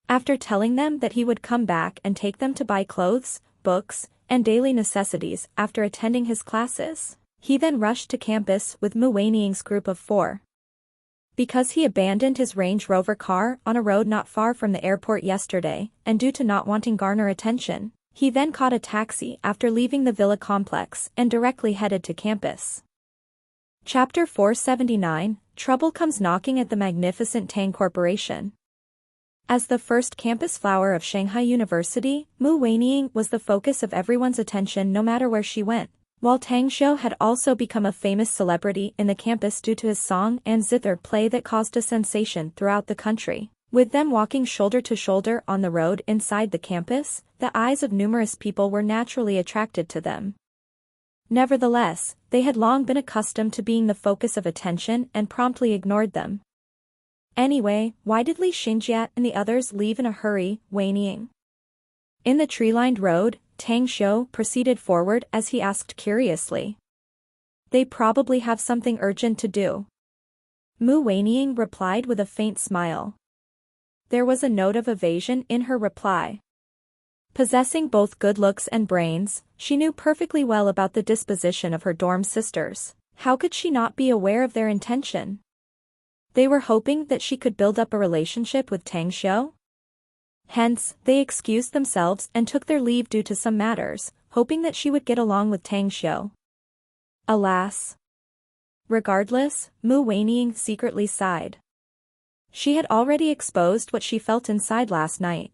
After telling them that he would come back and take them to buy clothes, books, and daily necessities after attending his classes, he then rushed to campus with Mu Weining's group of 4. Because he abandoned his Range Rover car on a road not far from the airport yesterday, and due to not wanting garner attention, he then caught a taxi after leaving the villa complex and directly headed to campus. Chapter 479, Trouble Comes Knocking at the Magnificent Tang Corporation. As the first campus flower of Shanghai University, Mu Weining was the focus of everyone's attention no matter where she went, while Tang Xiu had also become a famous celebrity in the campus due to his song and zither play that caused a sensation throughout the country. With them walking shoulder to shoulder on the road inside the campus, the eyes of numerous people were naturally attracted to them. Nevertheless, they had long been accustomed to being the focus of attention and promptly ignored them. Anyway, why did Li Xingjiat and the others leave in a hurry, Weining? In the tree-lined road, Tang Xiu proceeded forward as he asked curiously. They probably have something urgent to do. Mu Weining replied with a faint smile. There was a note of evasion in her reply. Possessing both good looks and brains, she knew perfectly well about the disposition of her dorm sisters. How could she not be aware of their intention? They were hoping that she could build up a relationship with Tang Xiu. Hence, they excused themselves and took their leave due to some matters, hoping that she would get along with Tang Xiu. Alas! Regardless, Mu Weining secretly sighed. She had already exposed what she felt inside last night.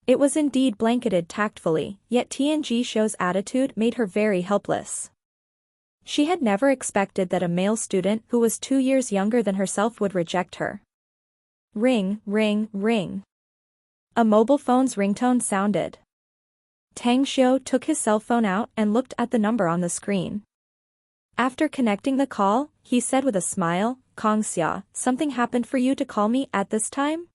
It was indeed blanketed tactfully, yet Tang Xiu's attitude made her very helpless. She had never expected that a male student who was 2 years younger than herself would reject her. Ring, ring, ring. A mobile phone's ringtone sounded. Tang Xiu took his cell phone out and looked at the number on the screen. After connecting the call, he said with a smile, "Kongxia, something happened for you to call me at this time?"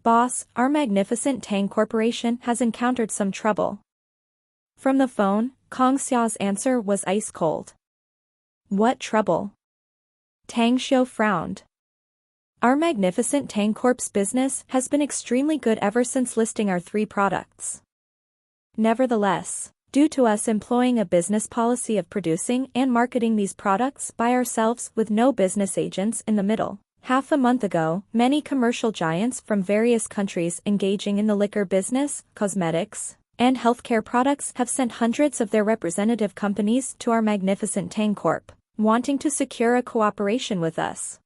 "Boss, our magnificent Tang Corporation has encountered some trouble." From the phone, Kongxia's answer was ice cold. "What trouble?" Tang Xiu frowned. "Our magnificent Tang Corp's business has been extremely good ever since listing our 3 products. Nevertheless, due to us employing a business policy of producing and marketing these products by ourselves with no business agents in the middle, half a month ago, many commercial giants from various countries engaging in the liquor business, cosmetics, and healthcare products have sent hundreds of their representative companies to our magnificent Tang Corp, wanting to secure a cooperation with us.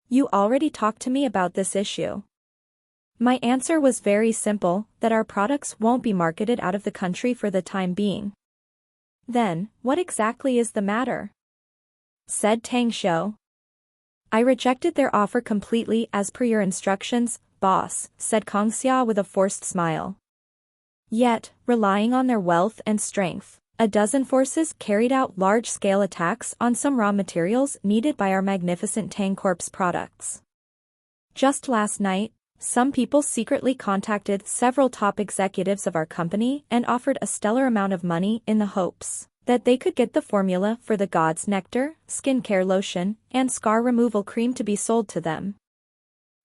You already talked to me about this issue. My answer was very simple, that our products won't be marketed out of the country for the time being." "Then, what exactly is the matter?" said Tang Xiu. "I rejected their offer completely as per your instructions, boss," said Kongxia with a forced smile. "Yet, relying on their wealth and strength, a dozen forces carried out large-scale attacks on some raw materials needed by our magnificent Tang Corp's products. Just last night, some people secretly contacted several top executives of our company and offered a stellar amount of money in the hopes that they could get the formula for the God's Nectar, skincare lotion, and scar removal cream to be sold to them.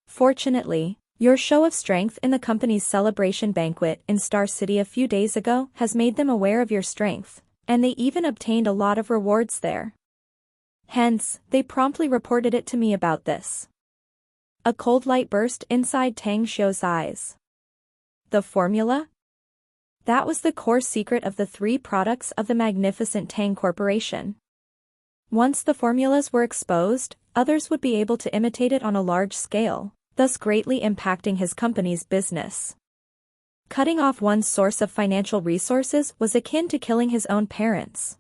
Fortunately, your show of strength in the company's celebration banquet in Star City a few days ago has made them aware of your strength, and they even obtained a lot of rewards there. Hence, they promptly reported it to me about this." A cold light burst inside Tang Xiu's eyes. The formula? That was the core secret of the 3 products of the magnificent Tang Corporation. Once the formulas were exposed, others would be able to imitate it on a large scale, thus greatly impacting his company's business. Cutting off one's source of financial resources was akin to killing his own parents.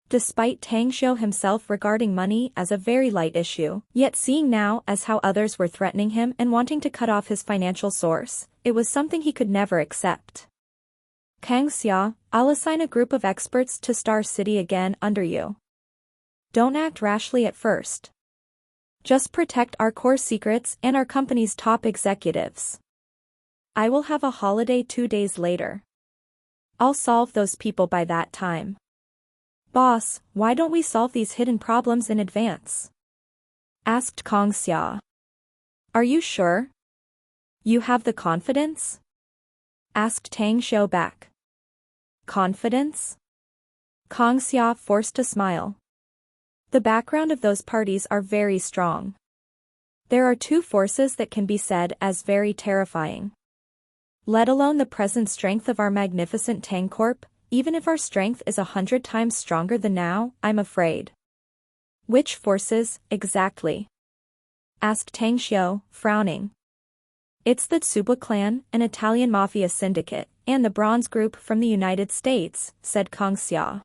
Despite Tang Xiu himself regarding money as a very light issue, yet seeing now as how others were threatening him and wanting to cut off his financial source, it was something he could never accept. "Kongxia, I'll assign a group of experts to Star City again under you. Don't act rashly at first. Just protect our core secrets and our company's top executives. I will have a holiday 2 days later. I'll solve those people by that time." "Boss, why don't we solve these hidden problems in advance?" asked Kongxia. "Are you sure? You have the confidence?" asked Tang Xiu back. "Confidence?" Kongxia forced a smile. "The background of those parties are very strong. There are 2 forces that can be said as very terrifying. Let alone the present strength of our magnificent Tang Corp, even if our strength is 100 times stronger than now, I'm afraid." "Which forces, exactly?" asked Tang Xiu, frowning. "It's the Tsuba clan, an Italian mafia syndicate, and the Bronze Group from the United States," said Kongxia.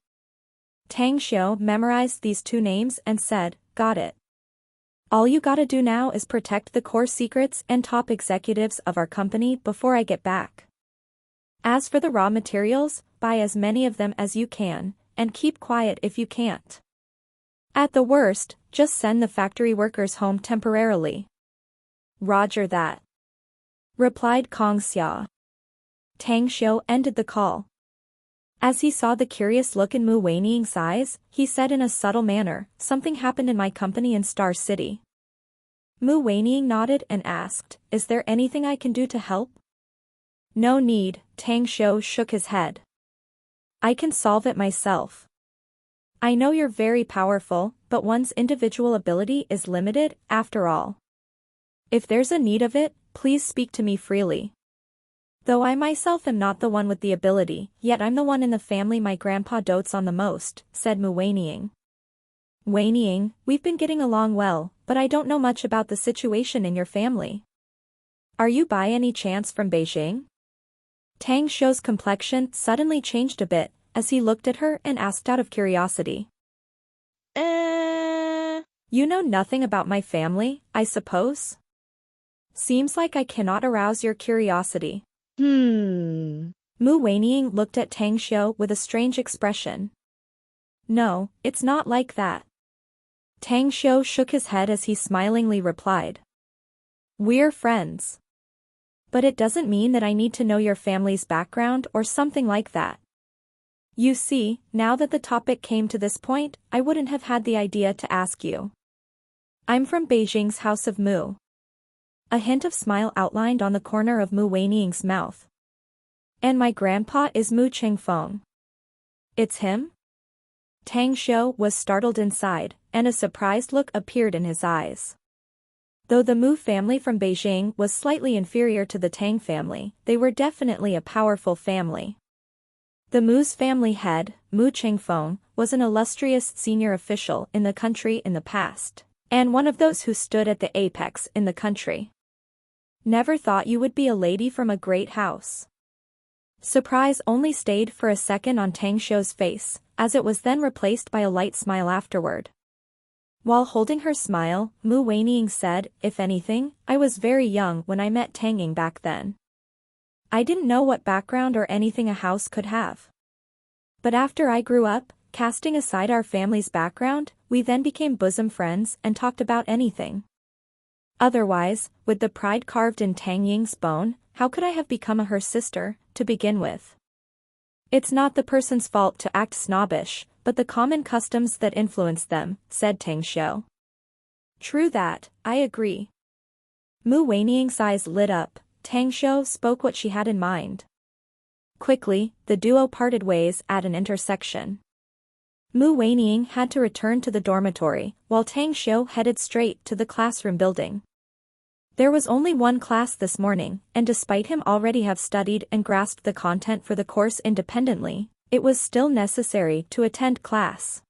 Tang Xiu memorized these 2 names and said, "Got it. All you gotta do now is protect the core secrets and top executives of our company before I get back. As for the raw materials, buy as many of them as you can, and keep quiet if you can't. At the worst, just send the factory workers home temporarily." "Roger that," replied Kongxia. Tang Xiu ended the call. As he saw the curious look in Mu Weiniang's eyes, he said in a subtle manner, "Something happened in my company in Star City." Mu Weiniang nodded and asked, "Is there anything I can do to help?" "No need," Tang Xiu shook his head. "I can solve it myself. I know you're very powerful, but one's individual ability is limited, after all. If there's a need of it, please speak to me freely. Though I myself am not the one with the ability, yet I'm the one in the family my grandpa dotes on the most," said Mu Weiniang. "Weiniang, we've been getting along well, but I don't know much about the situation in your family. Are you by any chance from Beijing?" Tang Xiu's complexion suddenly changed a bit, as he looked at her and asked out of curiosity. "You know nothing about my family, I suppose?" Seems like I cannot arouse your curiosity. Hmm. Mu Weining looked at Tang Xiu with a strange expression. No, it's not like that. Tang Xiu shook his head as he smilingly replied. We're friends. But it doesn't mean that I need to know your family's background or something like that. You see, now that the topic came to this point, I wouldn't have had the idea to ask you. I'm from Beijing's House of Mu. A hint of smile outlined on the corner of Mu Weining's mouth. And my grandpa is Mu Qingfeng. It's him? Tang Xiu was startled inside, and a surprised look appeared in his eyes. Though the Mu family from Beijing was slightly inferior to the Tang family, they were definitely a powerful family. The Mu's family head, Mu Qingfeng, was an illustrious senior official in the country in the past, and one of those who stood at the apex in the country. Never thought you would be a lady from a great house. Surprise only stayed for a second on Tang Xiu's face, as it was then replaced by a light smile afterward. While holding her smile, Mu Weining said, if anything, I was very young when I met Tanging back then. I didn't know what background or anything a house could have. But after I grew up, casting aside our family's background, we then became bosom friends and talked about anything. Otherwise, with the pride carved in Tang Ying's bone, how could I have become her sister, to begin with? It's not the person's fault to act snobbish, but the common customs that influence them, said Tang Xiu. True that, I agree. Mu Weining's eyes lit up. Tang Xiu spoke what she had in mind. Quickly, the duo parted ways at an intersection. Mu Weining had to return to the dormitory, while Tang Xiu headed straight to the classroom building. There was only one class this morning, and despite him already have studied and grasped the content for the course independently, it was still necessary to attend class.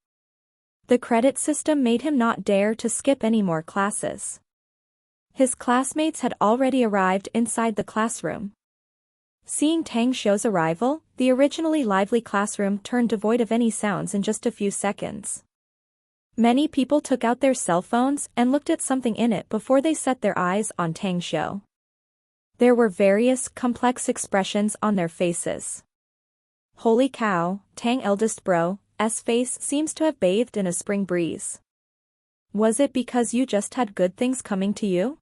The credit system made him not dare to skip any more classes. His classmates had already arrived inside the classroom. Seeing Tang Xiu's arrival, the originally lively classroom turned devoid of any sounds in just a few seconds. Many people took out their cell phones and looked at something in it before they set their eyes on Tang Xiu. There were various complex expressions on their faces. Holy cow, Tang eldest bro's face seems to have bathed in a spring breeze. Was it because you just had good things coming to you?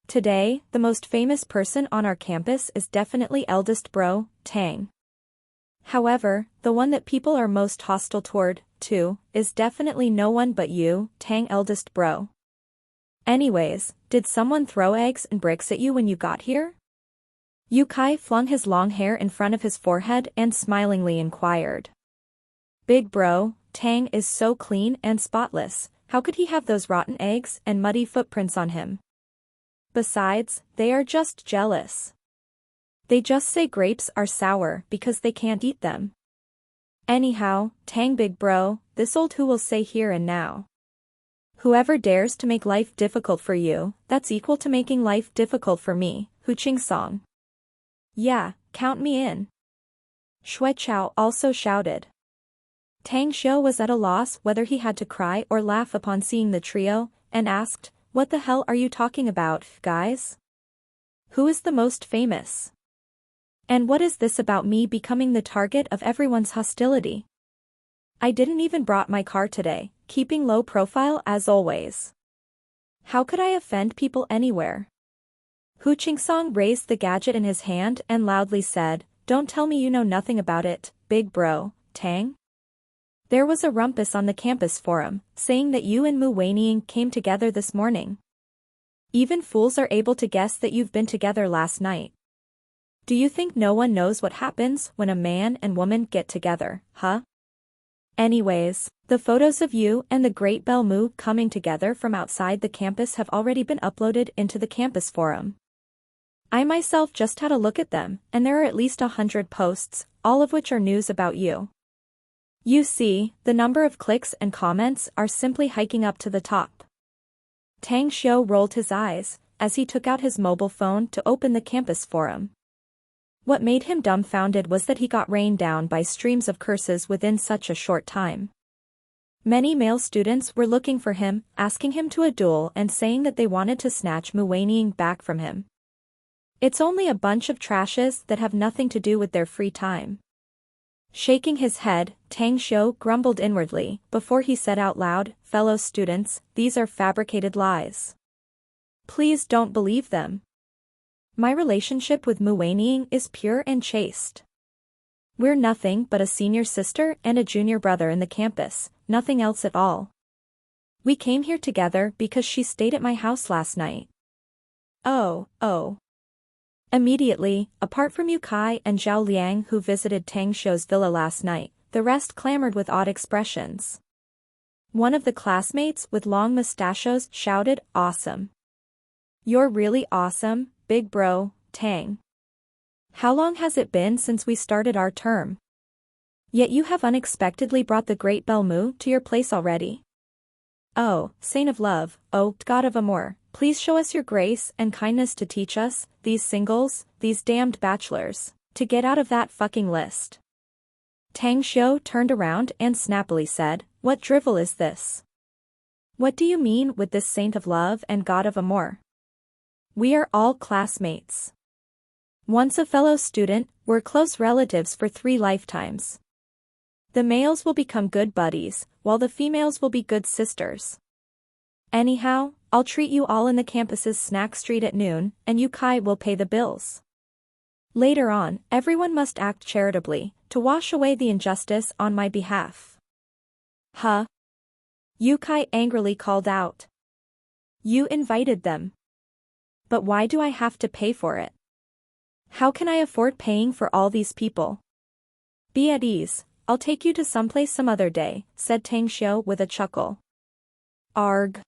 Today, the most famous person on our campus is definitely eldest bro, Tang. However, the one that people are most hostile toward, too, is definitely no one but you, Tang eldest bro. Anyways, did someone throw eggs and bricks at you when you got here? Yu Kai flung his long hair in front of his forehead and smilingly inquired. Big bro, Tang is so clean and spotless, how could he have those rotten eggs and muddy footprints on him? Besides, they are just jealous. They just say grapes are sour because they can't eat them. Anyhow, Tang big bro, this old who will say here and now. Whoever dares to make life difficult for you, that's equal to making life difficult for me, Hu Song. Yeah, count me in. Shui Chao also shouted. Tang Xiu was at a loss whether he had to cry or laugh upon seeing the trio, and asked, what the hell are you talking about, guys? Who is the most famous? And what is this about me becoming the target of everyone's hostility? I didn't even brought my car today, keeping low profile as always. How could I offend people anywhere? Hu Song raised the gadget in his hand and loudly said, don't tell me you know nothing about it, big bro, Tang? There was a rumpus on the campus forum, saying that you and Mu Weining came together this morning. Even fools are able to guess that you've been together last night. Do you think no one knows what happens when a man and woman get together, huh? Anyways, the photos of you and the Great Bell Mu coming together from outside the campus have already been uploaded into the campus forum. I myself just had a look at them, and there are at least 100 posts, all of which are news about you. You see, the number of clicks and comments are simply hiking up to the top. Tang Xiu rolled his eyes, as he took out his mobile phone to open the campus forum. What made him dumbfounded was that he got rained down by streams of curses within such a short time. Many male students were looking for him, asking him to a duel and saying that they wanted to snatch Mu Weining back from him. It's only a bunch of trashes that have nothing to do with their free time. Shaking his head, Tang Xiu grumbled inwardly, before he said out loud, "Fellow students, these are fabricated lies. Please don't believe them. My relationship with Mu Weining is pure and chaste. We're nothing but a senior sister and a junior brother in the campus, nothing else at all. We came here together because she stayed at my house last night." Oh. Immediately, apart from Yu Kai and Zhao Liang who visited Tang Xiu's villa last night, the rest clamored with odd expressions. One of the classmates with long mustachios shouted, "Awesome. You're really awesome, big bro, Tang. How long has it been since we started our term? Yet you have unexpectedly brought the great Belle Mu to your place already. Oh, Saint of Love, oh, God of Amour, please show us your grace and kindness to teach us, these singles, these damned bachelors, to get out of that fucking list." Tang Xiu turned around and snappily said, "What drivel is this? What do you mean with this Saint of Love and God of Amour? We are all classmates. Once a fellow student, we're close relatives for 3 lifetimes. The males will become good buddies, while the females will be good sisters. Anyhow, I'll treat you all in the campus's snack street at noon, and Yu Kai will pay the bills. Later on, everyone must act charitably, to wash away the injustice on my behalf." "Huh?" Yu Kai angrily called out. "You invited them. But why do I have to pay for it? How can I afford paying for all these people?" "Be at ease, I'll take you to someplace some other day," said Tang Xiu with a chuckle. "Arg.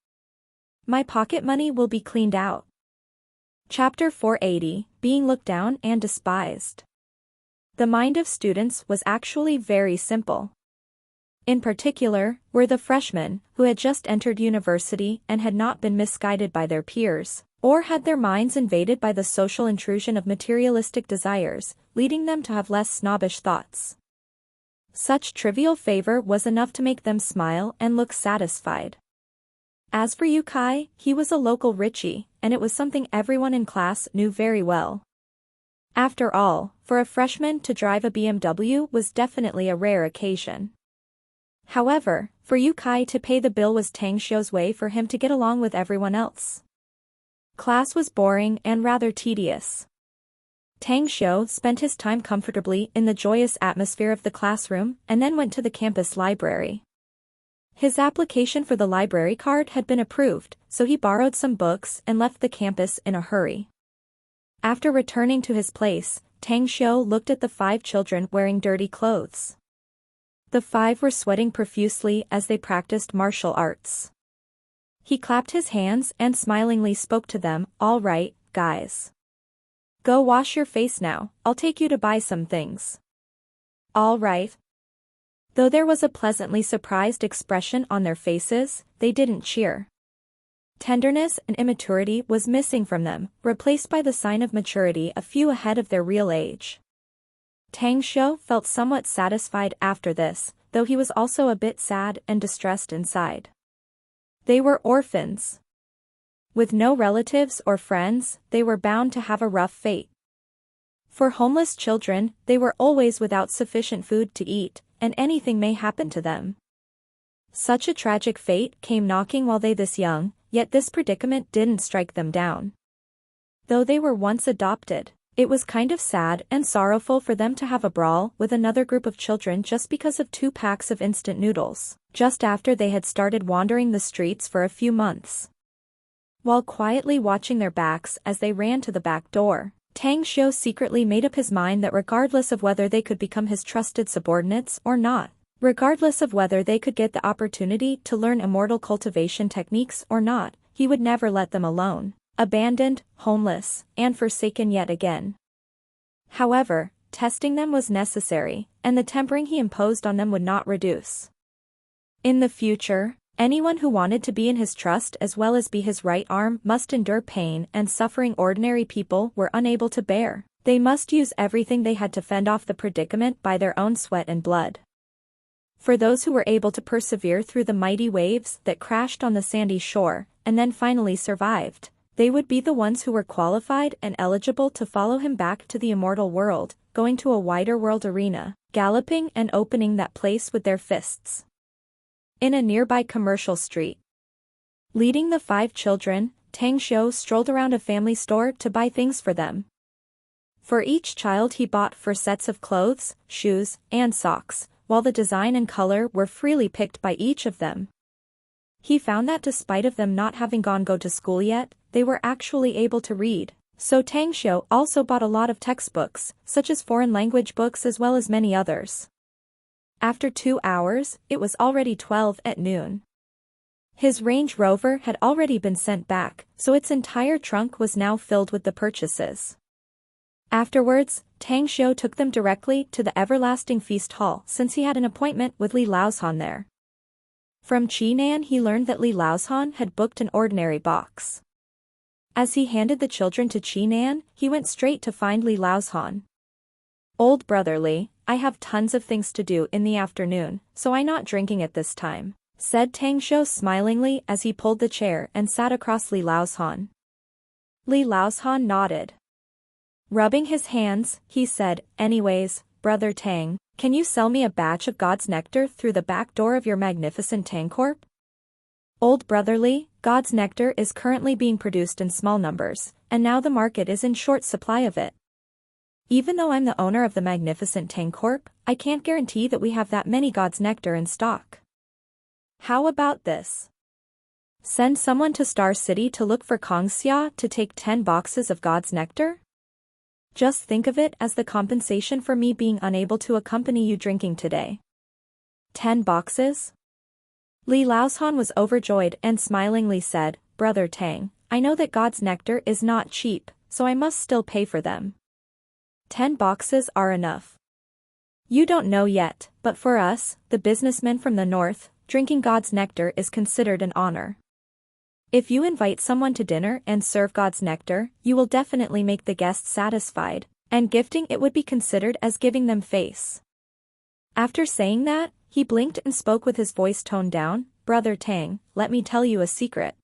My pocket money will be cleaned out." Chapter 480, Being Looked Down and Despised. The mind of students was actually very simple. In particular, were the freshmen, who had just entered university and had not been misguided by their peers, or had their minds invaded by the social intrusion of materialistic desires, leading them to have less snobbish thoughts. Such trivial favor was enough to make them smile and look satisfied. As for Yu Kai, he was a local richie, and it was something everyone in class knew very well. After all, for a freshman to drive a BMW was definitely a rare occasion. However, for Yu Kai to pay the bill was Tang Xiu's way for him to get along with everyone else. Class was boring and rather tedious. Tang Xiu spent his time comfortably in the joyous atmosphere of the classroom and then went to the campus library. His application for the library card had been approved, so he borrowed some books and left the campus in a hurry. After returning to his place, Tang Xiu looked at the 5 children wearing dirty clothes. The 5 were sweating profusely as they practiced martial arts. He clapped his hands and smilingly spoke to them, "All right, guys. Go wash your face now, I'll take you to buy some things." "All right." Though there was a pleasantly surprised expression on their faces, they didn't cheer. Tenderness and immaturity was missing from them, replaced by the sign of maturity a few ahead of their real age. Tang Xiu felt somewhat satisfied after this, though he was also a bit sad and distressed inside. They were orphans. With no relatives or friends, they were bound to have a rough fate. For homeless children, they were always without sufficient food to eat, and anything may happen to them. Such a tragic fate came knocking while they this young, yet this predicament didn't strike them down. Though they were once adopted, it was kind of sad and sorrowful for them to have a brawl with another group of children just because of 2 packs of instant noodles, just after they had started wandering the streets for a few months. While quietly watching their backs as they ran to the back door, Tang Xiu secretly made up his mind that regardless of whether they could become his trusted subordinates or not, regardless of whether they could get the opportunity to learn immortal cultivation techniques or not, he would never let them alone, abandoned, homeless, and forsaken yet again. However, testing them was necessary, and the tempering he imposed on them would not reduce. In the future, anyone who wanted to be in his trust as well as be his right arm must endure pain and suffering ordinary people were unable to bear. They must use everything they had to fend off the predicament by their own sweat and blood. For those who were able to persevere through the mighty waves that crashed on the sandy shore, and then finally survived, they would be the ones who were qualified and eligible to follow him back to the immortal world, going to a wider world arena, galloping and opening that place with their fists. In a nearby commercial street. Leading the 5 children, Tang Xiu strolled around a family store to buy things for them. For each child he bought 4 sets of clothes, shoes, and socks, while the design and color were freely picked by each of them. He found that despite of them not having go to school yet, they were actually able to read, so Tang Xiu also bought a lot of textbooks, such as foreign language books as well as many others. After 2 hours, it was already 12 at noon. His Range Rover had already been sent back, so its entire trunk was now filled with the purchases. Afterwards, Tang Xiu took them directly to the Everlasting Feast Hall since he had an appointment with Li Laozhan there. From Qi Nan he learned that Li Laozhan had booked an ordinary box. As he handed the children to Qi Nan, he went straight to find Li Laozhan. "Old brother Li, I have tons of things to do in the afternoon, so I'm not drinking at this time," said Tang Xiu smilingly as he pulled the chair and sat across Li Laozhan. Li Laozhan nodded. Rubbing his hands, he said, "Anyways, brother Tang, can you sell me a batch of God's nectar through the back door of your magnificent Tang Corp?" "Old brother Li, God's nectar is currently being produced in small numbers, and now the market is in short supply of it. Even though I'm the owner of the magnificent Tang Corp, I can't guarantee that we have that many God's nectar in stock. How about this? Send someone to Star City to look for Kongxia to take 10 boxes of God's nectar? Just think of it as the compensation for me being unable to accompany you drinking today. 10 boxes? Li Laozhan was overjoyed and smilingly said, "Brother Tang, I know that God's nectar is not cheap, so I must still pay for them. 10 boxes are enough. You don't know yet, but for us, the businessmen from the north, drinking God's nectar is considered an honor. If you invite someone to dinner and serve God's nectar, you will definitely make the guests satisfied, and gifting it would be considered as giving them face." After saying that, he blinked and spoke with his voice toned down, "Brother Tang, let me tell you a secret.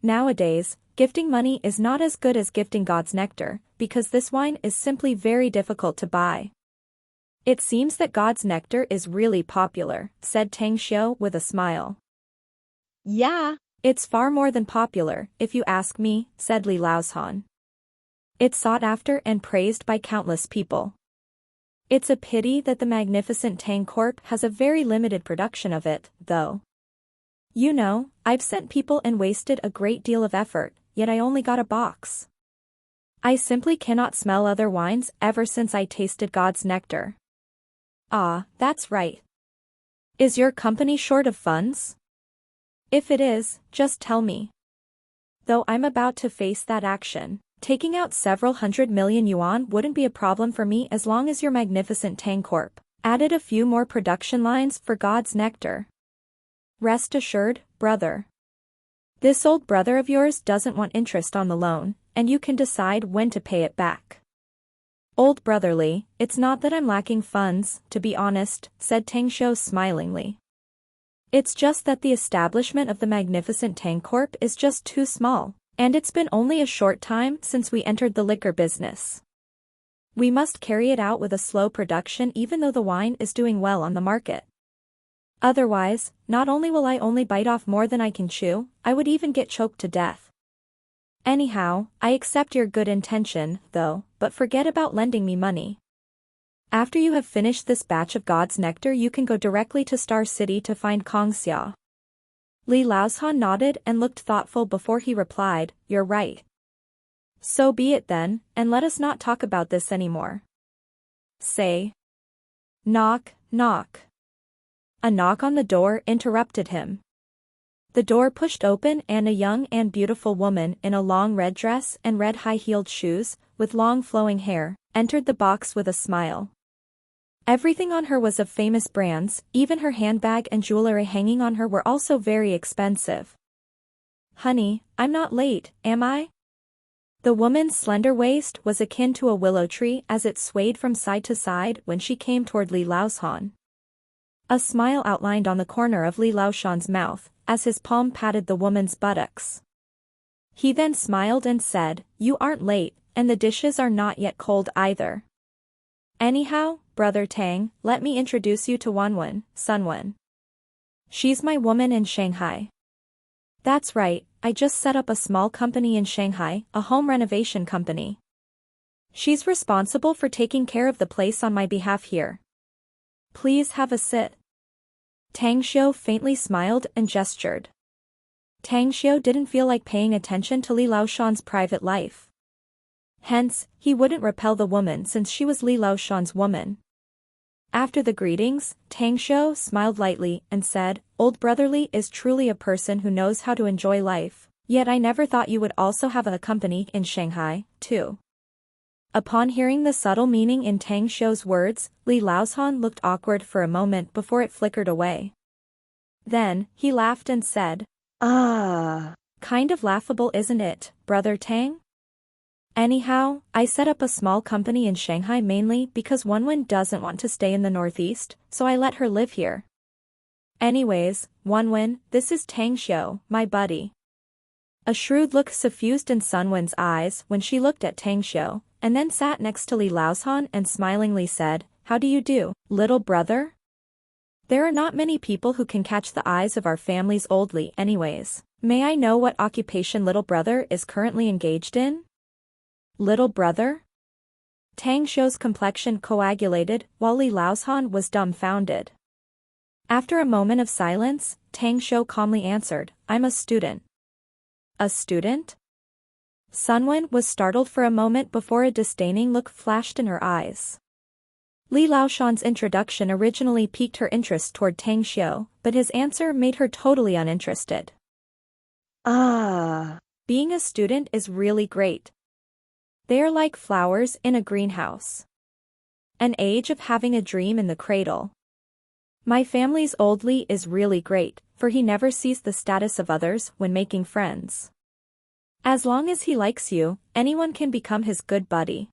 Nowadays, gifting money is not as good as gifting God's nectar, because this wine is simply very difficult to buy. It seems that God's nectar is really popular," said Tang Xiu with a smile. Yeah. "It's far more than popular, if you ask me," said Li Laozhan. "It's sought after and praised by countless people. It's a pity that the magnificent Tang Corp has a very limited production of it, though. You know, I've sent people and wasted a great deal of effort, yet I only got a box. I simply cannot smell other wines ever since I tasted God's nectar." "Ah, that's right. Is your company short of funds? If it is, just tell me. Though I'm about to face that action, taking out several 100 million yuan wouldn't be a problem for me as long as your magnificent Tang Corp added a few more production lines for God's nectar. Rest assured, brother. This old brother of yours doesn't want interest on the loan, and you can decide when to pay it back." "Old brother Li, it's not that I'm lacking funds, to be honest," said Tang Xiu smilingly. "It's just that the establishment of the magnificent Tang Corp is just too small, and it's been only a short time since we entered the liquor business. We must carry it out with a slow production even though the wine is doing well on the market. Otherwise, not only will I only bite off more than I can chew, I would even get choked to death. Anyhow, I accept your good intention, though, but forget about lending me money. After you have finished this batch of God's nectar you can go directly to Star City to find Kongxia." Li Laozhan nodded and looked thoughtful before he replied, "You're right. So be it then, and let us not talk about this anymore. Say." Knock, knock. A knock on the door interrupted him. The door pushed open and a young and beautiful woman in a long red dress and red high-heeled shoes, with long flowing hair, entered the box with a smile. Everything on her was of famous brands, even her handbag and jewelry hanging on her were also very expensive. "Honey, I'm not late, am I?" The woman's slender waist was akin to a willow tree as it swayed from side to side when she came toward Li Laozhan. A smile outlined on the corner of Li Laoshan's mouth, as his palm patted the woman's buttocks. He then smiled and said, "You aren't late, and the dishes are not yet cold either. Anyhow, Brother Tang, let me introduce you to Wanwen, Sunwen. She's my woman in Shanghai." "That's right, I just set up a small company in Shanghai, a home renovation company. She's responsible for taking care of the place on my behalf here. Please have a sit." Tang Xiu faintly smiled and gestured. Tang Xiu didn't feel like paying attention to Li Laoshan's private life. Hence, he wouldn't repel the woman since she was Li Laoshan's woman. After the greetings, Tang Xiu smiled lightly and said, "Old Brother Li is truly a person who knows how to enjoy life, yet I never thought you would also have a company in Shanghai, too." Upon hearing the subtle meaning in Tang Xiu's words, Li Laoshan looked awkward for a moment before it flickered away. Then, he laughed and said, Ah. "Kind of laughable, isn't it, Brother Tang? Anyhow, I set up a small company in Shanghai mainly because Wanwen doesn't want to stay in the Northeast, so I let her live here. Anyways, Wanwen, this is Tang Xiu, my buddy." A shrewd look suffused in Sunwen's eyes when she looked at Tang Xiu, and then sat next to Li Laoshan and smilingly said, "How do you do, little brother? There are not many people who can catch the eyes of our family's old Li anyways. May I know what occupation little brother is currently engaged in?" "Little brother?" Tang Xiu's complexion coagulated while Li Laoshan was dumbfounded. After a moment of silence, Tang Xiu calmly answered, "I'm a student." "A student?" Sunwen was startled for a moment before a disdaining look flashed in her eyes. Li Laoshan's introduction originally piqued her interest toward Tang Xiu, but his answer made her totally uninterested. Ah. "Being a student is really great. They are like flowers in a greenhouse. An age of having a dream in the cradle. My family's old Li is really great, for he never sees the status of others when making friends. As long as he likes you, anyone can become his good buddy.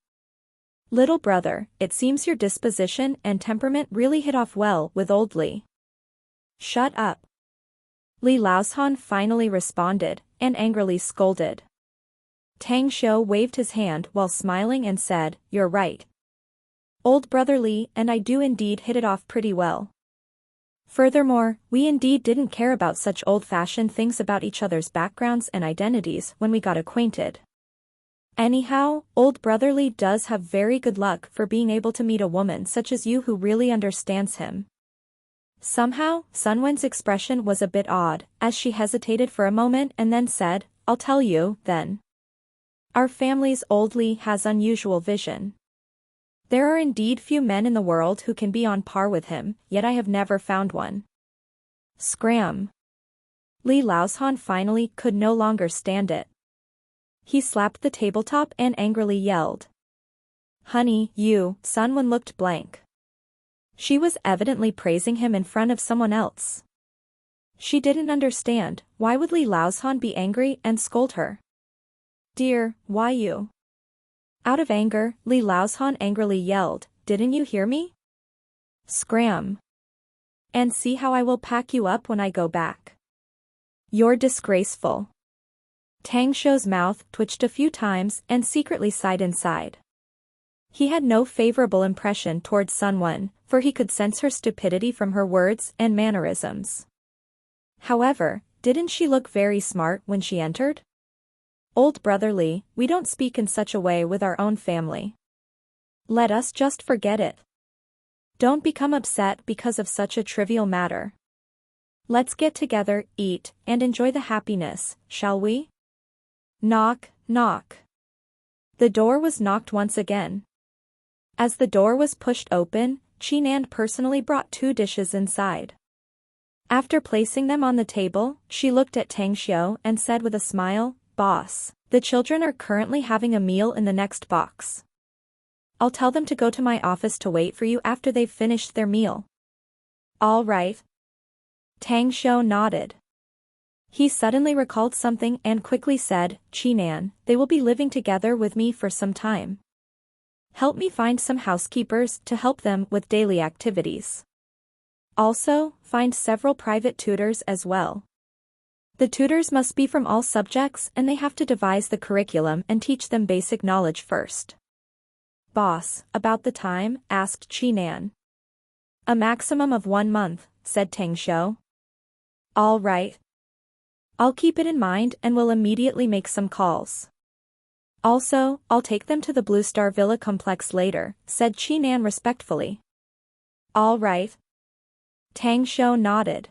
Little brother, it seems your disposition and temperament really hit off well with old Li." "Shut up." Li Laoshan finally responded, and angrily scolded. Tang Xiu waved his hand while smiling and said, "You're right. Old Brother Li and I do indeed hit it off pretty well. Furthermore, we indeed didn't care about such old-fashioned things about each other's backgrounds and identities when we got acquainted. Anyhow, Old Brother Li does have very good luck for being able to meet a woman such as you who really understands him." Somehow, Sunwen's expression was a bit odd, as she hesitated for a moment and then said, "I'll tell you, then. Our family's old Li has unusual vision. There are indeed few men in the world who can be on par with him, yet I have never found one." Scram. Li Laoshan finally could no longer stand it. He slapped the tabletop and angrily yelled, "Honey, you!" Sunwen looked blank. She was evidently praising him in front of someone else. She didn't understand, why would Li Laoshan be angry and scold her? "Dear, why you?" Out of anger, Li Laoshan angrily yelled, "Didn't you hear me? Scram. And see how I will pack you up when I go back. You're disgraceful." Tang Xiu's mouth twitched a few times and secretly sighed inside. He had no favorable impression towards Sunwen, for he could sense her stupidity from her words and mannerisms. However, didn't she look very smart when she entered? "Old Brother Li, we don't speak in such a way with our own family. Let us just forget it. Don't become upset because of such a trivial matter. Let's get together, eat, and enjoy the happiness, shall we?" Knock, knock. The door was knocked once again. As the door was pushed open, Qinan personally brought 2 dishes inside. After placing them on the table, she looked at Tang Xiu and said with a smile, "Boss, the children are currently having a meal in the next box. I'll tell them to go to my office to wait for you after they've finished their meal." "All right." Tang Xiu nodded. He suddenly recalled something and quickly said, "Qinan, they will be living together with me for some time. Help me find some housekeepers to help them with daily activities." Also, find several private tutors as well. The tutors must be from all subjects and they have to devise the curriculum and teach them basic knowledge first. Boss, about the time, asked Chinan. A maximum of 1 month, said Tang Shou. All right. I'll keep it in mind and will immediately make some calls. Also, I'll take them to the Blue Star Villa complex later, said Chinan respectfully. All right. Tang Shou nodded.